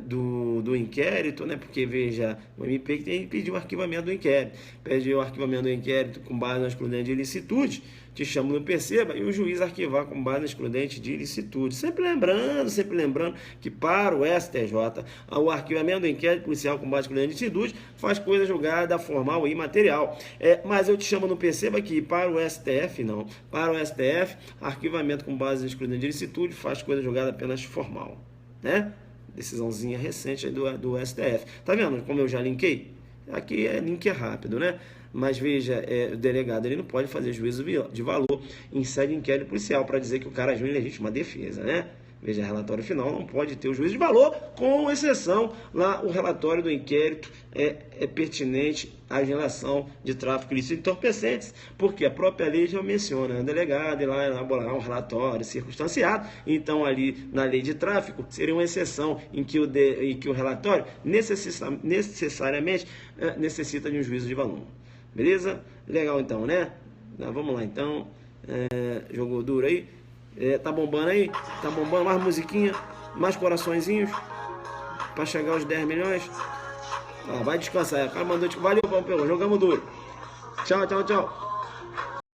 do inquérito, né? Porque, veja, o MP tem que pedir o arquivamento do inquérito. Pede o arquivamento do inquérito com base na excludente de ilicitude, te chama no perceba, e o juiz arquivar com base na excludente de ilicitude. Sempre lembrando que para o STJ, o arquivamento do inquérito policial com base na excludente de ilicitude faz coisa julgada formal e imaterial. Mas eu te chamo no perceba que para o STF, não. Para o STF, arquivamento com base na excludente de ilicitude faz coisa julgada apenas formal, né? Decisãozinha recente aí do STF. Tá vendo como eu já linkei? Aqui link rápido, né? Mas veja, o delegado ele não pode fazer juízo de valor em sede de inquérito policial para dizer que o cara agiu em legítima defesa, né? Veja, relatório final não pode ter o juízo de valor, com exceção lá o relatório do inquérito é pertinente à relação de tráfico ilícito de entorpecentes, porque a própria lei já menciona, o delegado ir lá elaborar um relatório circunstanciado, então ali na lei de tráfico seria uma exceção em que o relatório necessariamente necessita de um juízo de valor. Beleza? Legal então, né? Vamos lá então. Jogou duro aí. Tá bombando aí? Tá bombando mais musiquinha, mais coraçõezinhos pra chegar aos 10 milhões. Vai descansar. O cara mandou. Valeu, Pompeu. Jogamos duro. Tchau, tchau, tchau.